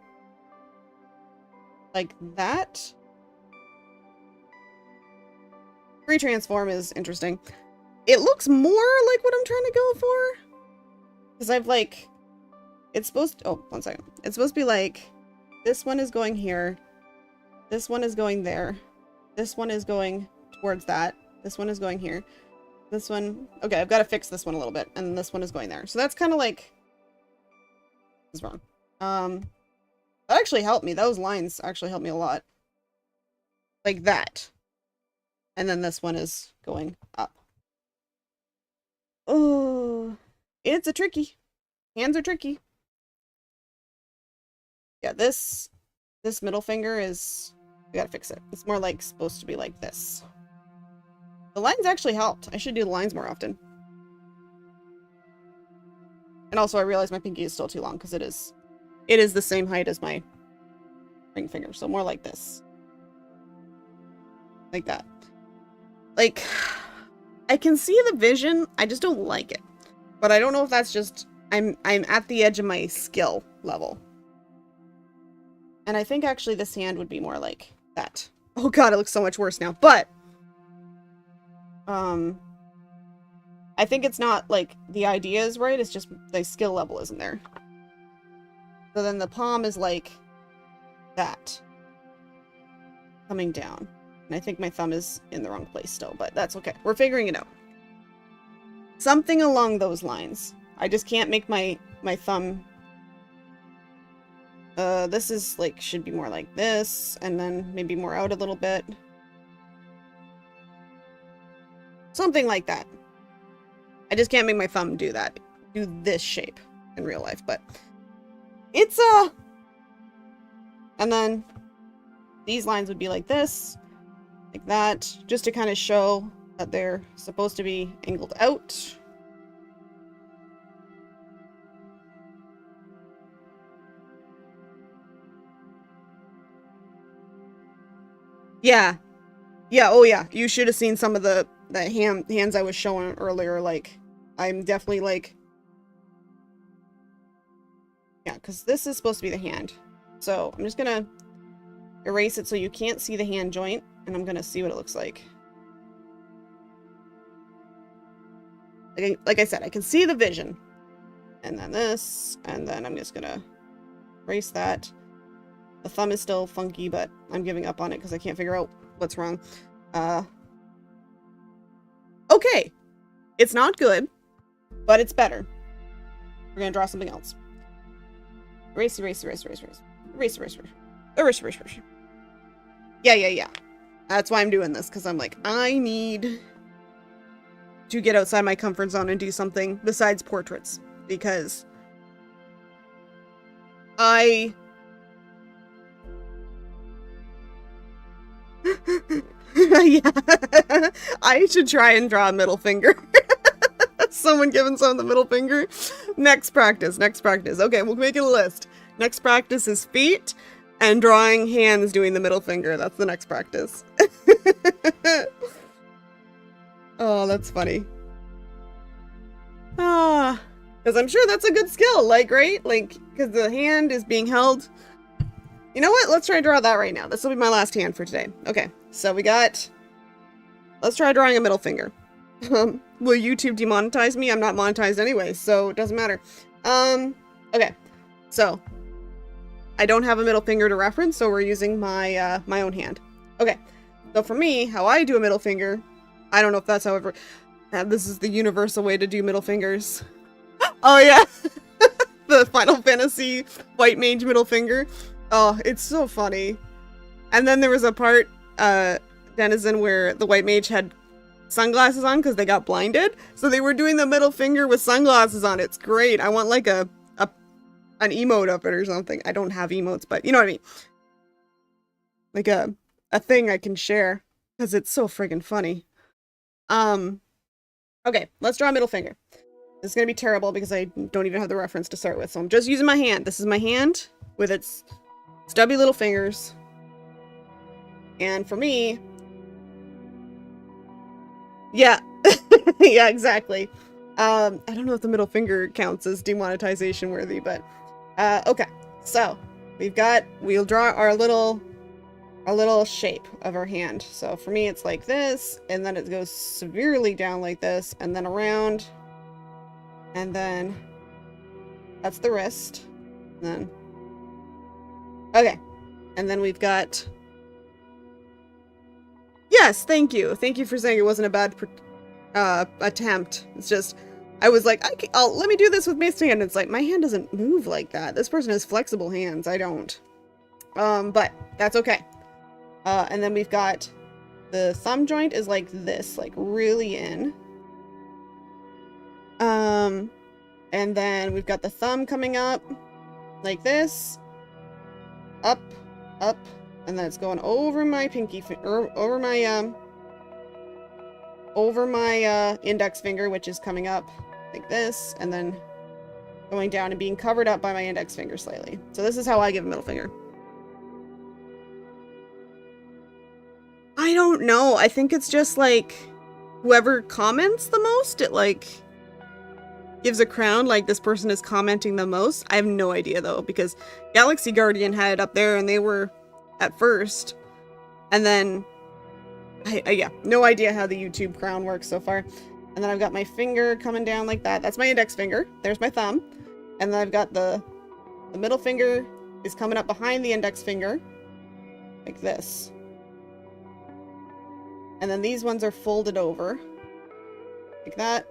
[SPEAKER 1] like that. Retransform is interesting. It looks more like what I'm trying to go for. Because I've like, it's supposed to, oh, 1 second. It's supposed to be like, this one is going here. This one is going there. This one is going towards that. This one is going here. This one, okay, I've got to fix this one a little bit. And this one is going there. So that's kind of like, this is wrong. That actually helped me. Those lines actually helped me a lot. Like that. And then this one is going up. Oh, it's a tricky. Hands are tricky. Yeah, this middle finger is, we gotta fix it. It's more like supposed to be like this. The lines actually helped. I should do the lines more often. And also I realize my pinky is still too long because it is the same height as my ring finger. So more like this. Like that. Like, I can see the vision. I just don't like it. But I don't know if that's just, I'm at the edge of my skill level. And I think actually this hand would be more like that. Oh god, it looks so much worse now. But I think it's not like the idea is right, it's just the skill level isn't there. So then the palm is like that. Coming down. And I think my thumb is in the wrong place still, but that's okay. We're figuring it out. Something along those lines. I just can't make my thumb. This is like, should be more like this, and then maybe more out a little bit. Something like that. I just can't make my thumb do that. Do this shape in real life, but it's and then these lines would be like this, like that, just to kind of show that they're supposed to be angled out. Yeah. Yeah, oh yeah. You should have seen some of the hands I was showing earlier. Like, I'm definitely like... Yeah, because this is supposed to be the hand. So, I'm just gonna erase it so you can't see the hand joint. And I'm gonna see what it looks like. Like I said, I can see the vision. And then this. And then I'm just gonna erase that. The thumb is still funky, but I'm giving up on it because I can't figure out what's wrong. Okay. It's not good, but it's better. We're gonna draw something else. Erase, erase, erase, erase, erase. Erase, erase, erase. Erase, erase, erase. Yeah. That's why I'm doing this, because I'm like, I need to get outside my comfort zone and do something besides portraits, because yeah, I should try and draw a middle finger. Someone giving someone the middle finger. Next practice. Okay, we'll make it a list. Next practice is feet and drawing hands doing the middle finger. That's the next practice. Oh, that's funny. Because I'm sure that's a good skill, like, right? Like, because the hand is being held. You know what? Let's try to draw that right now. This will be my last hand for today. Okay, so we got... Let's try drawing a middle finger. Will YouTube demonetize me? I'm not monetized anyway, so it doesn't matter. Okay. So, I don't have a middle finger to reference, so we're using my my own hand. Okay. So for me, how I do a middle finger, I don't know if that's however... this is the universal way to do middle fingers. Oh yeah, the Final Fantasy white mage middle finger. Oh, it's so funny. And then there was a part, Denizen, where the white mage had sunglasses on because they got blinded. So they were doing the middle finger with sunglasses on. It's great. I want like an emote of it or something. I don't have emotes, but you know what I mean. Like a thing I can share because it's so friggin' funny. Okay, let's draw a middle finger. This is gonna be terrible because I don't even have the reference to start with, so I'm just using my hand. This is my hand with its stubby little fingers. And for me, yeah, yeah, exactly. I don't know if the middle finger counts as demonetization worthy, but okay. So we'll draw our little shape of our hand. So for me, it's like this, and then it goes severely down like this, and then around, and then that's the wrist. And then okay, and then we've got. Yes, thank you. Thank you for saying it wasn't a bad attempt. It's just, I was like, let me do this with my hand. It's like, my hand doesn't move like that. This person has flexible hands. I don't. But that's okay. And then we've got the thumb joint is like this, like really in. And then we've got the thumb coming up like this, up, up. And then it's going over my pinky, over my index finger, which is coming up like this, and then going down and being covered up by my index finger slightly. So this is how I give a middle finger. I don't know. I think it's just like whoever comments the most, it like gives a crown, like this person is commenting the most. I have no idea though, because Galaxy Guardian had it up there and they were at first, and then yeah, no idea how the YouTube crown works so far. And then I've got my finger coming down like that. That's my index finger. There's my thumb. And then I've got the middle finger is coming up behind the index finger like this. And then these ones are folded over like that.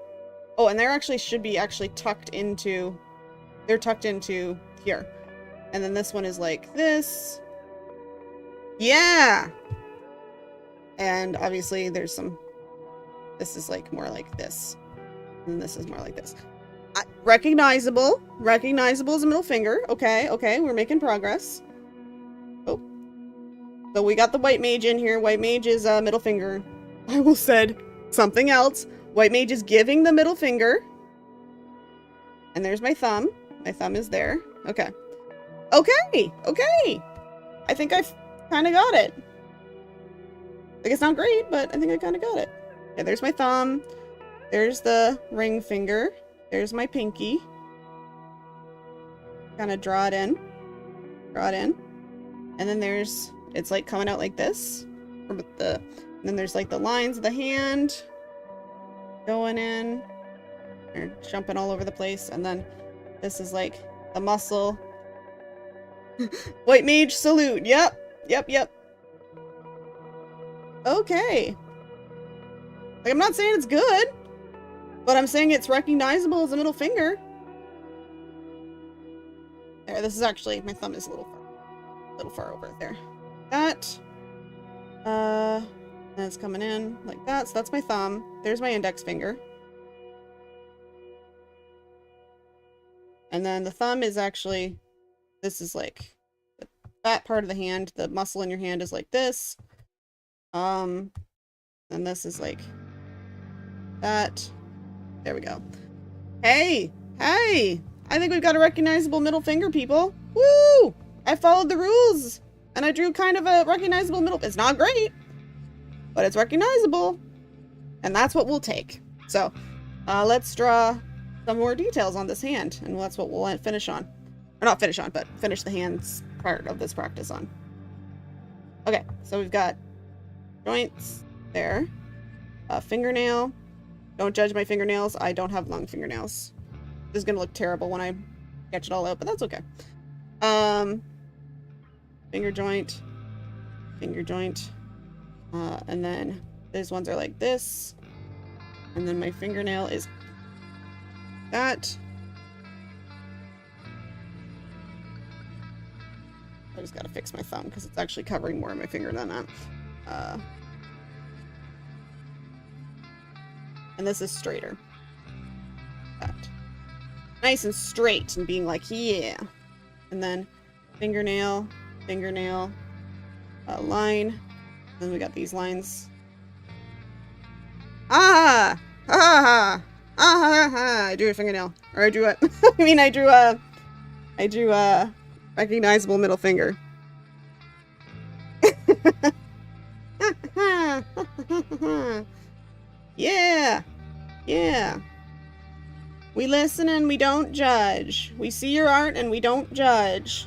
[SPEAKER 1] Oh, and they're actually should be tucked into, they're tucked into here. And then this one is like this. Yeah. And obviously there's some, this is like more like this. And this is more like this. Recognizable as a middle finger. Okay, we're making progress. Oh. So we got the white mage in here. White mage is middle finger. I almost said something else. White mage is giving the middle finger. And there's my thumb. My thumb is there. Okay. Okay. I think I've kind of got it. Like, it's not great, but I think I kind of got it. Yeah, there's my thumb. There's the ring finger. There's my pinky. Kind of draw it in. And then there's, it's like coming out like this. And then there's like the lines of the hand going in. They're jumping all over the place. And then this is like the muscle. White mage salute. Yep. Okay. Like, I'm not saying it's good, but I'm saying it's recognizable as a middle finger. There, this is actually, my thumb is a little far over there. That. And it's coming in like that. So that's my thumb. There's my index finger. And then the thumb is actually, this is like the fat part of the hand. The muscle in your hand is like this. And this is like that. There we go. Hey! I think we've got a recognizable middle finger, people. Woo! I followed the rules, and I drew kind of a recognizable middle. It's not great, but it's recognizable, and that's what we'll take. So, let's draw some more details on this hand, and that's what we'll finish on. Or not finish on, but finish the hands part of this practice on. Okay, so we've got joints there. Fingernail. Don't judge my fingernails. I don't have long fingernails. This is gonna look terrible when I sketch it all out, but that's okay. Finger joint. And then these ones are like this. And then my fingernail is that. I just gotta fix my thumb because it's actually covering more of my finger than that. And this is straighter. That. Nice and straight and being like, yeah. And then fingernail, fingernail, line. Then we got these lines. Ah! Ah! Ah! I drew a fingernail. Or I drew a... I mean, I drew a recognizable middle finger. Yeah! Yeah! We listen and we don't judge. We see your art and we don't judge.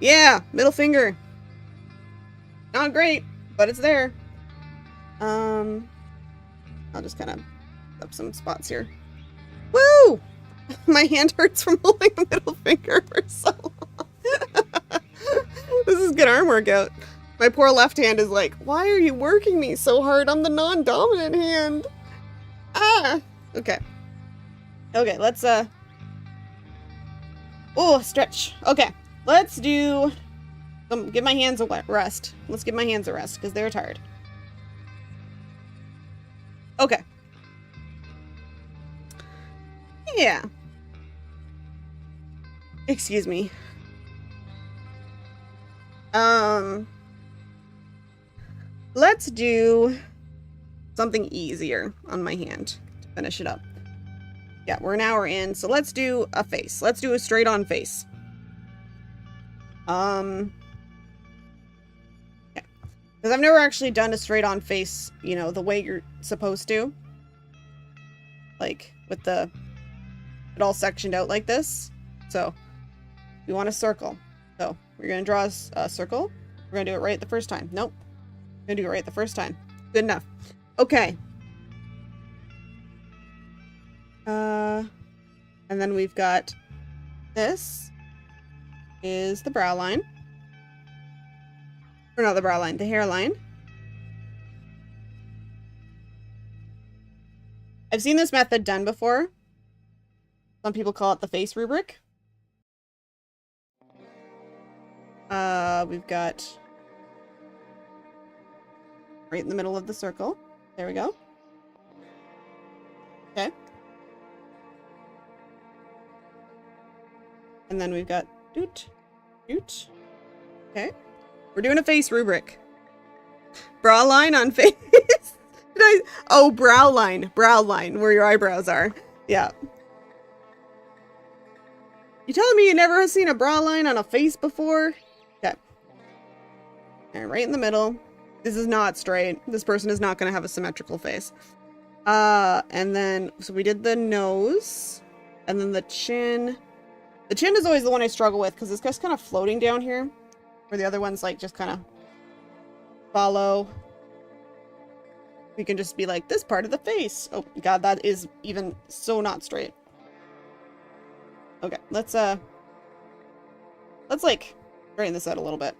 [SPEAKER 1] Yeah! Middle finger. Not great, but it's there. I'll just kind of up some spots here. Woo! My hand hurts from holding the middle finger for so long. This is good arm workout. My poor left hand is like, why are you working me so hard? I'm the non-dominant hand. Ah! Okay. Okay, let's, oh, stretch. Okay, let's do... give my hands a rest. Let's give my hands a rest, because they're tired. Okay. Yeah. Excuse me. Let's do something easier on my hand to finish it up. Yeah, we're an hour in, so let's do a face. Let's do a straight-on face. Yeah. Because I've never actually done a straight-on face, you know, the way you're supposed to. Like, with the... it all sectioned out like this. So, we want a circle. So, we're going to draw a circle. We're going to do it right the first time. Nope. We're going to do it right the first time. Good enough. Okay. And then we've got this is the brow line. Or not the brow line, the hairline. I've seen this method done before. Some people call it the face rubric. We've got right in the middle of the circle. There we go. Okay. And then we've got doot, doot. Okay. We're doing a face rubric. Brow line on face. Oh, brow line. Brow line, where your eyebrows are. Yeah. You telling me you never have seen a brow line on a face before? Okay. And right in the middle. This is not straight. This person is not going to have a symmetrical face. And then, so we did the nose. And then the chin. The chin is always the one I struggle with because it's just kind of floating down here. Where the other ones like just kind of follow. We can just be like, this part of the face. Oh god, that is even so not straight. Okay, let's like straighten this out a little bit.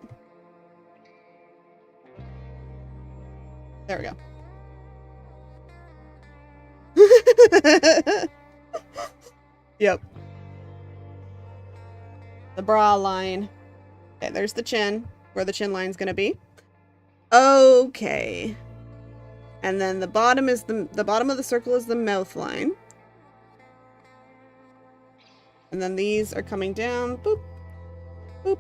[SPEAKER 1] There we go. Yep. The brow line. Okay, there's the chin, where the chin line's gonna be. Okay. And then the bottom is the bottom of the circle is the mouth line. And then these are coming down. Boop. Boop.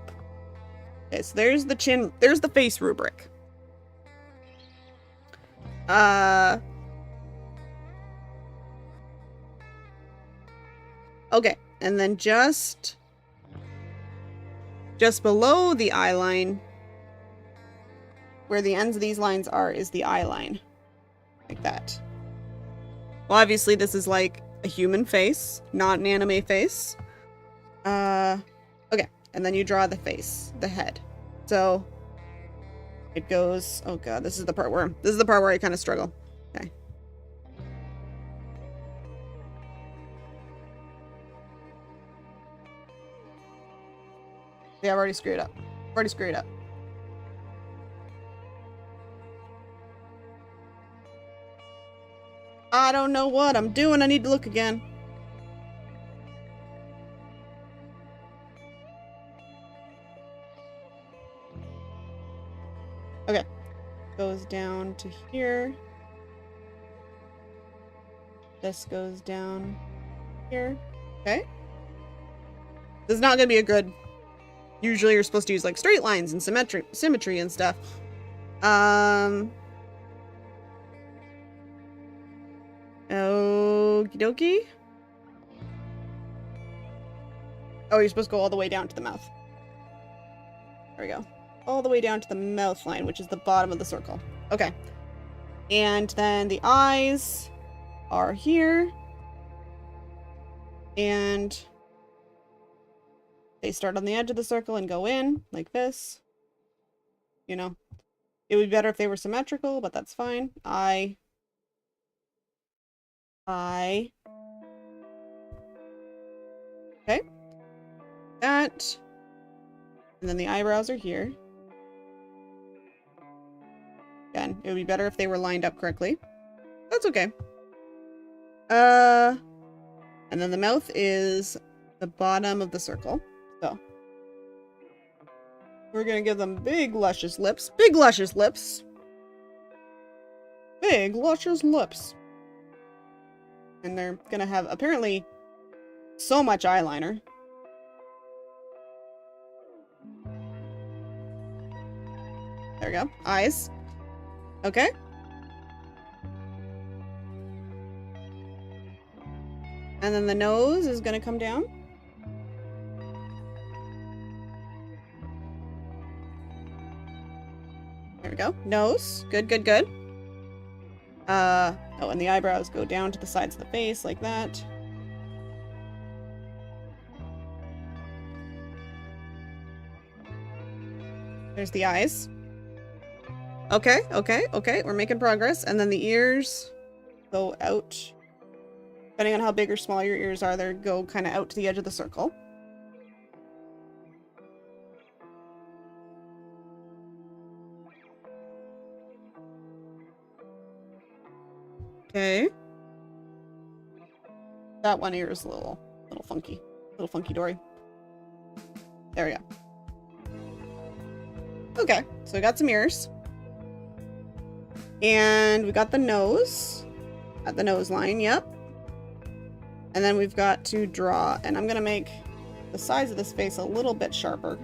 [SPEAKER 1] Okay, so there's the chin, there's the face rubric. Okay, and then just below the eye line, where the ends of these lines are, is the eye line. Like that. Well, obviously this is like a human face, not an anime face. Okay, and then you draw the face, the head. So it goes, oh god, this is the part where I kind of struggle. Okay. Yeah, I've already screwed up. I don't know what I'm doing. I need to look again. goes down to here. This goes down here. Okay. This is not going to be a good... Usually you're supposed to use like straight lines and symmetry and stuff. Okie dokie. Oh, you're supposed to go all the way down to the mouth. There we go. All the way down to the mouth line, which is the bottom of the circle. Okay. And then the eyes are here. And they start on the edge of the circle and go in like this. You know, it would be better if they were symmetrical, but that's fine. I. Okay. That. And then the eyebrows are here. Again, it would be better if they were lined up correctly. That's okay. And then the mouth is the bottom of the circle. So. We're gonna give them big, luscious lips. Big, luscious lips. Big, luscious lips. And they're gonna have, apparently, so much eyeliner. There we go. Eyes. Okay. And then the nose is gonna come down. There we go. Nose. Good, good, good. Oh, and the eyebrows go down to the sides of the face like that. There's the eyes. Okay, okay, okay. We're making progress. And then the ears go out. Depending on how big or small your ears are, they go kind of out to the edge of the circle. Okay. That one ear is a little funky. Little funky dory. There we go. Okay, so we got some ears. And we got the nose. At the nose line, yep. And then we've got to draw, and I'm gonna make the size of this face a little bit sharper.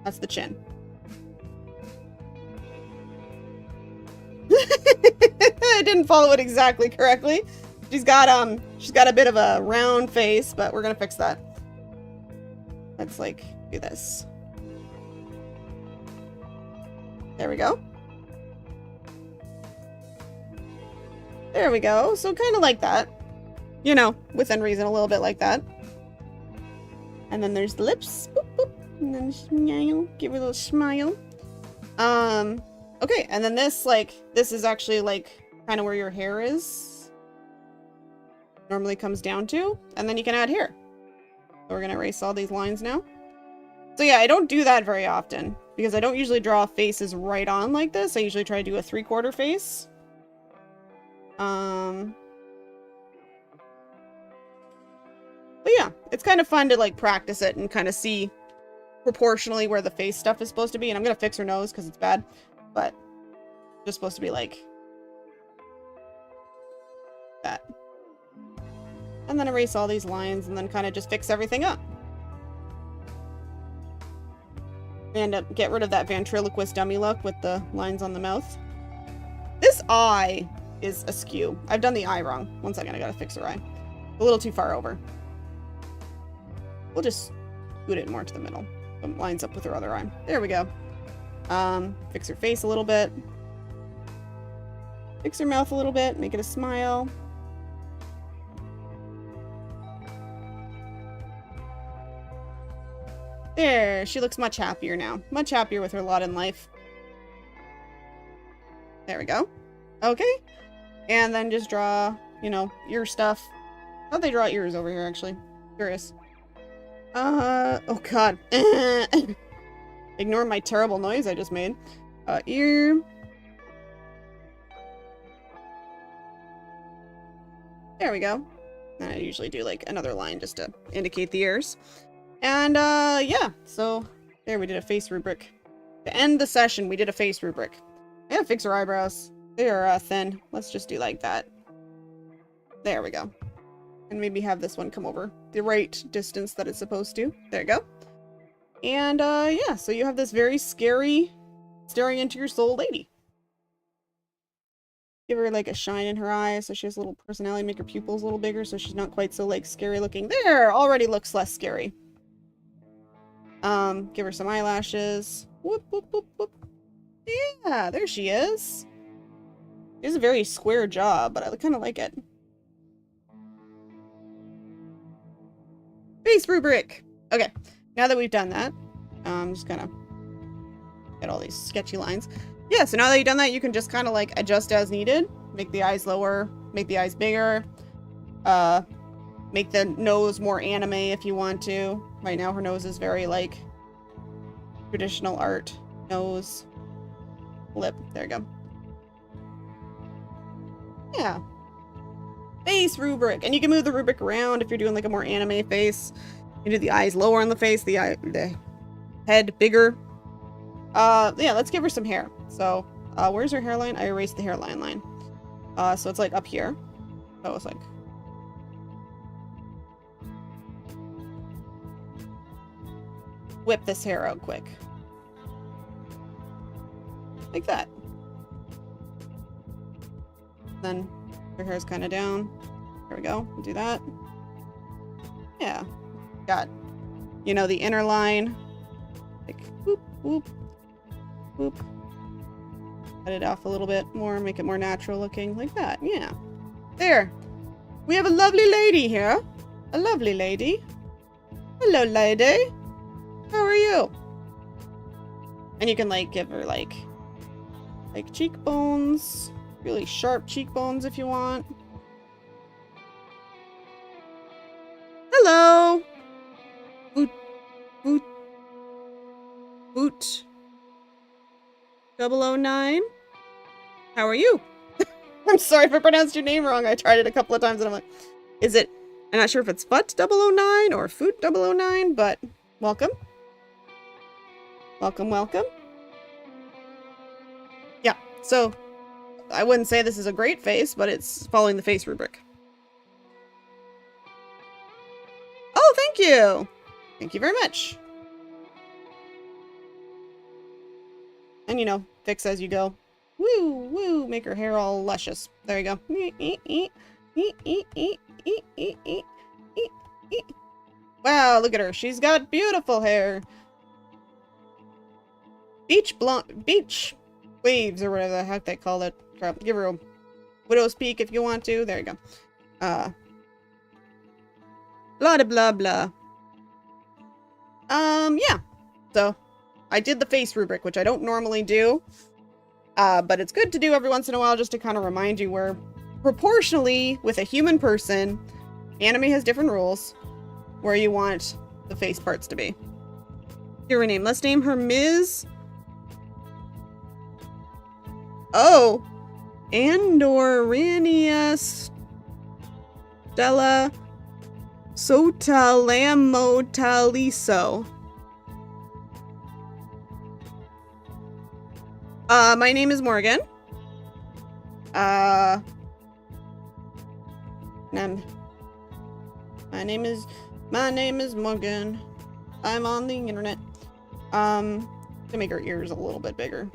[SPEAKER 1] That's the chin. I didn't follow it exactly correctly. She's got a bit of a round face, but we're gonna fix that. Let's like do this. There we go. There we go. So kind of like that. You know, within reason, a little bit like that. And then there's the lips. Boop, boop. And then smile. Give her a little smile. Okay, and then this is actually like kind of where your hair is. Normally comes down to. And then you can add hair. So we're gonna erase all these lines now. So yeah, I don't do that very often because I don't usually draw faces right on like this. I usually try to do a 3/4 face. But yeah, it's kind of fun to like practice it and kind of see proportionally where the face stuff is supposed to be. And I'm gonna fix her nose because it's bad, but it's just supposed to be like that. And then erase all these lines and then kind of just fix everything up. And get rid of that ventriloquist dummy look with the lines on the mouth. This eye is askew. I've done the eye wrong. 1 second, I gotta fix her eye. A little too far over. We'll just scoot it more to the middle. So it lines up with her other eye. There we go. Fix her face a little bit. Fix her mouth a little bit. Make it a smile. There, she looks much happier now. Much happier with her lot in life. There we go. Okay. And then just draw, you know, ear stuff. How'd they draw ears over here, actually? Curious. Oh god. Ignore my terrible noise I just made. Ear. There we go. And I usually do, like, another line just to indicate the ears. And, yeah. So, there we did a face rubric. To end the session, we did a face rubric. I gotta fix her eyebrows. They are thin. Let's just do like that. There we go. And maybe have this one come over the right distance that it's supposed to. There you go. And yeah, so you have this very scary, staring into your soul lady. Give her like a shine in her eyes so she has a little personality. Make her pupils a little bigger so she's not quite so like scary looking. There! Already looks less scary. Give her some eyelashes. Whoop, whoop, whoop, whoop. Yeah, there she is. It's a very square jaw, but I kind of like it. Face rubric! Okay, now that we've done that, I'm just gonna get all these sketchy lines. Yeah, so now that you've done that, you can just kind of like adjust as needed. Make the eyes lower, make the eyes bigger, make the nose more anime if you want to. Right now her nose is very like traditional art. Nose, lip, there you go. Yeah. Face rubric. And you can move the rubric around if you're doing like a more anime face. You do the eyes lower on the face, the head bigger. Yeah, let's give her some hair. So, where's her hairline? I erased the hairline line. So it's like up here. So it's like... whip this hair out quick. Like that. Then her hair's kind of down. There we go. We'll do that. Yeah. Got, you know, the inner line. Like, whoop, whoop, whoop. Cut it off a little bit more, make it more natural looking. Like that. Yeah. There. We have a lovely lady here. A lovely lady. Hello, lady. How are you? And you can, like, give her, like cheekbones. Really sharp cheekbones if you want. Hello! Boot. Boot. Boot. 009? How are you? I'm sorry if I pronounced your name wrong. I tried it a couple of times and I'm like, is it... I'm not sure if it's Fut 009 or Foot 009, but welcome. Welcome, welcome. Yeah, so... I wouldn't say this is a great face, but it's following the face rubric. Oh, thank you! Thank you very much. And, you know, fix as you go. Woo, woo, make her hair all luscious. There you go. Wow, look at her. She's got beautiful hair. Beach waves, or whatever the heck they call it. Give her a widow's peak if you want to. There you go. Blah, blah, blah. Yeah. So, I did the face rubric, which I don't normally do. But it's good to do every once in a while just to kind of remind you where, proportionally, with a human person, anime has different rules, where you want the face parts to be. Here we name. Let's name her Ms. Oh! Andorania Stella Sotalamotaliso. My name is Morgan. My name is Morgan. I'm on the internet. To make her ears a little bit bigger.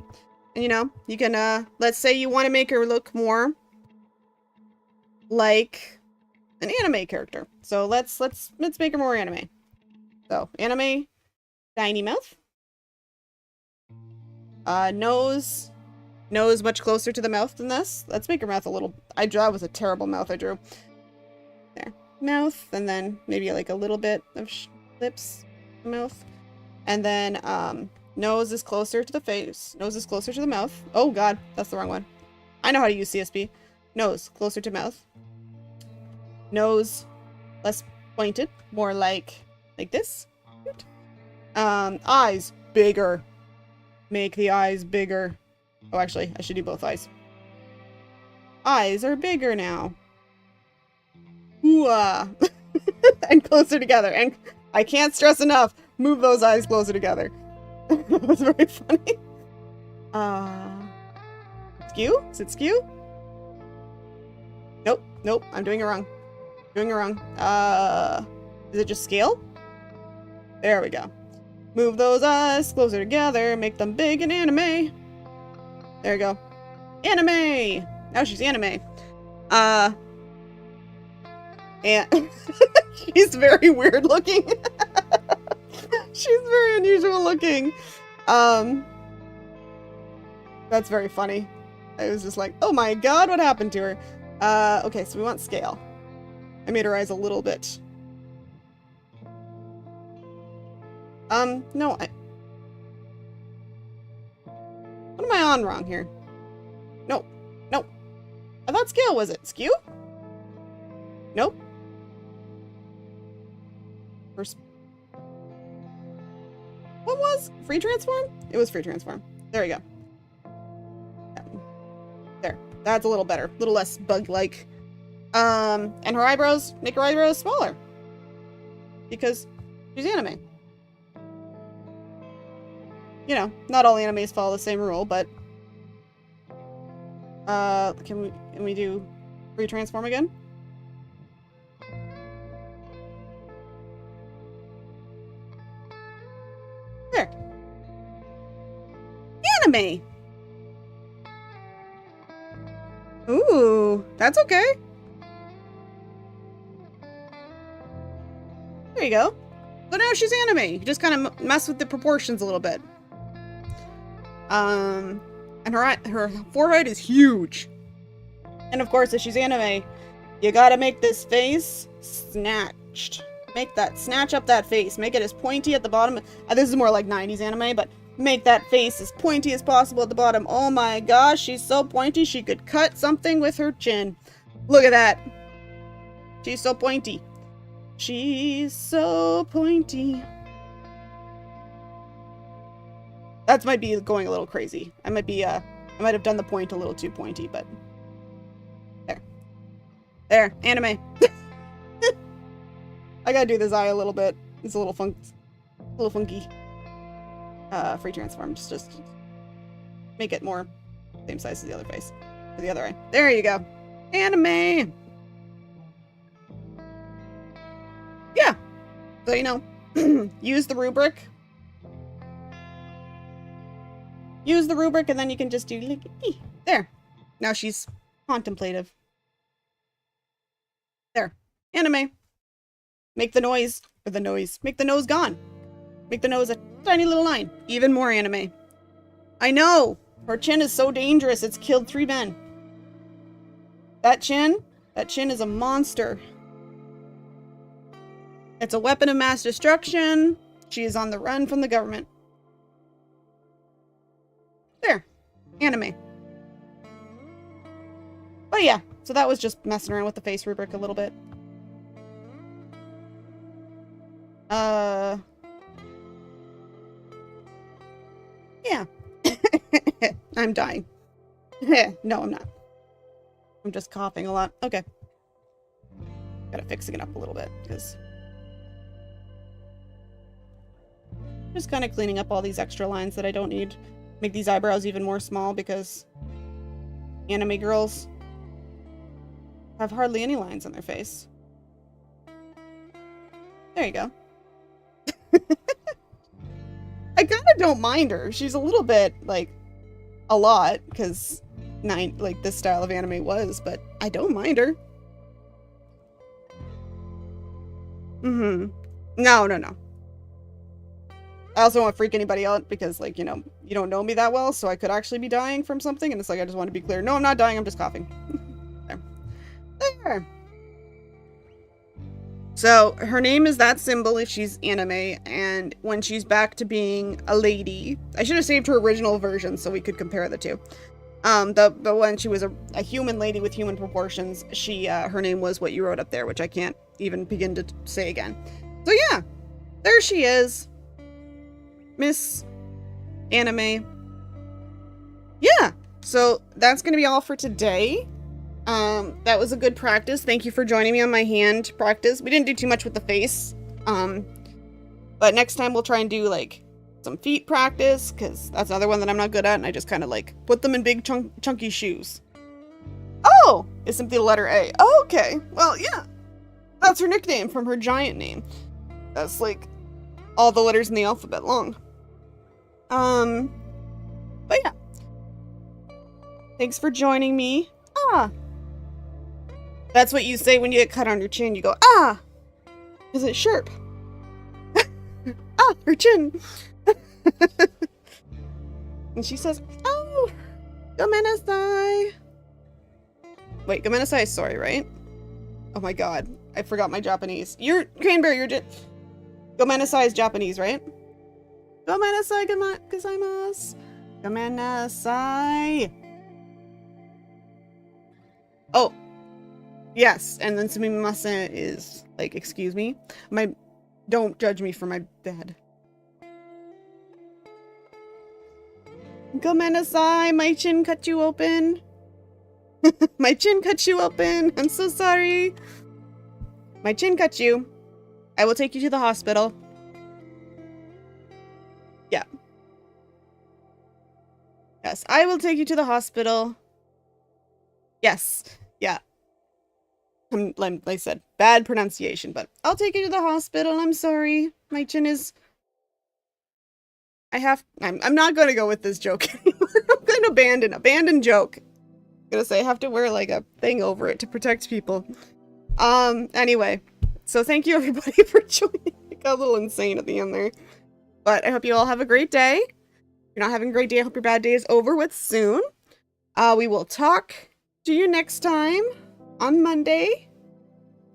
[SPEAKER 1] And, you know, you can, let's say you want to make her look more like an anime character. So let's make her more anime. So, anime, tiny mouth. Nose much closer to the mouth than this. Let's make her mouth a little, that was a terrible mouth I drew. There. Mouth, and then maybe like a little bit of lips, mouth. And then, nose is closer to the face. Nose is closer to the mouth. Oh god, that's the wrong one. I know how to use CSP. Nose, closer to mouth. Nose, less pointed. More like this. Eyes, bigger. Make the eyes bigger. Oh, actually, I should do both eyes. Eyes are bigger now. Ooh-ah. And closer together. And I can't stress enough, move those eyes closer together. That was very funny. Skew? Is it skew? Nope. Nope. I'm doing it wrong. Doing it wrong. Is it just scale? There we go. Move those eyes closer together. Make them big and anime. There we go. Anime! Now she's anime. And she's very weird looking. She's very unusual looking. That's very funny. I was just like, oh my god, what happened to her? Okay, so we want scale. I made her eyes a little bit. No, what am I on wrong here? Nope. Nope. I thought scale was it. Skew? Nope. First. What was? Free transform? It was free transform. There we go. There. That's a little better. A little less bug-like. And her eyebrows, make her eyebrows smaller. Because she's anime. You know, not all animes follow the same rule, but can we do free transform again? There. Anime. Ooh, that's okay. There you go. So now she's anime. You just kind of mess with the proportions a little bit. And her forehead is huge. And of course, if she's anime, you gotta make this face snatched. Snatch up that face. Make it as pointy at the bottom. This is more like 90s anime, but make that face as pointy as possible at the bottom. Oh my gosh, she's so pointy, she could cut something with her chin. Look at that. She's so pointy. She's so pointy. That might be going a little crazy. I might have done the point a little too pointy, but there. There, anime. I gotta do this eye a little bit. It's a little funky. Free transform. Just make it more same size as the other face. Or the other eye. There you go. Anime. Yeah. So, you know, use the rubric. Use the rubric and then you can just do like, there. Now she's contemplative. There. Anime. Make the noise. Make the nose gone. Make the nose a tiny little line. Even more anime. I know! Her chin is so dangerous, it's killed 3 men. That chin is a monster. It's a weapon of mass destruction. She is on the run from the government. There. Anime. But yeah, so that was just messing around with the face rubric a little bit. Yeah. I'm dying. No, I'm not. I'm just coughing a lot. Okay. Gotta fix it up a little bit, because just kind of cleaning up all these extra lines that I don't need. Make these eyebrows even more small, because anime girls have hardly any lines on their face. There you go. I kind of don't mind her. She's a little bit, like, a lot, because, like, this style of anime was, but I don't mind her. No. I also don't want to freak anybody out, because, like, you know, you don't know me that well, so I could actually be dying from something, and it's like, I just want to be clear. No, I'm not dying, I'm just coughing. There. So, her name is that symbol if she's anime, and when she's back to being a lady, I should have saved her original version so we could compare the two. But when she was a human lady with human proportions, her name was what you wrote up there, which I can't even begin to say again. So yeah, there she is. Miss Anime. Yeah, so that's gonna be all for today. That was a good practice. Thank you for joining me on my hand practice. We didn't do too much with the face. But next time we'll try and do, like, some feet practice, because that's another one that I'm not good at, and I just kind of like put them in big chunky shoes. Oh! Is simply the letter A. Oh, okay. Well, yeah. That's her nickname from her giant name. That's like all the letters in the alphabet long. But yeah. Thanks for joining me. Ah. That's what you say when you get cut on your chin. You go, ah. Is it sharp? Ah, her chin. And she says, oh, gomenasai. Wait, gomenasai is sorry, right? Oh my god, I forgot my Japanese. You're Cranberry, gomenasai is Japanese, right? Gomenasai gozaimasu. Gomenasai. Oh. Yes, and then sumimasen is like, excuse me. Don't judge me for my bad. Gomenasai, my chin cut you open. My chin cut you open. I'm so sorry. My chin cut you. I will take you to the hospital. Yeah. Yes, I will take you to the hospital. Yes. Yeah. Like I said, bad pronunciation, but I'll take you to the hospital. I'm sorry. My chin is... I'm not going to go with this joke anymore. I'm going to abandon joke. I'm going to say I have to wear like a thing over it to protect people. Anyway. So thank you everybody for joining. I got a little insane at the end there. But I hope you all have a great day. If you're not having a great day, I hope your bad day is over with soon. We will talk to you next time on Monday.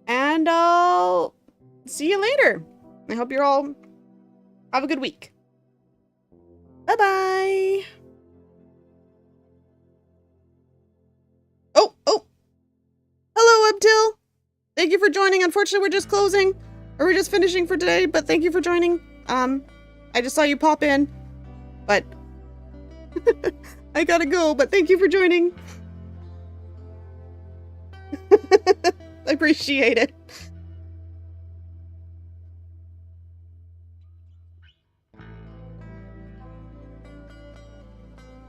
[SPEAKER 1] And I'll see you later. I hope you're all have a good week. Bye-bye. Oh. Hello, Ubtil. Thank you for joining. Unfortunately, we're just closing. Or we're just finishing for today, but thank you for joining. I just saw you pop in. But I gotta go, but thank you for joining. I appreciate it.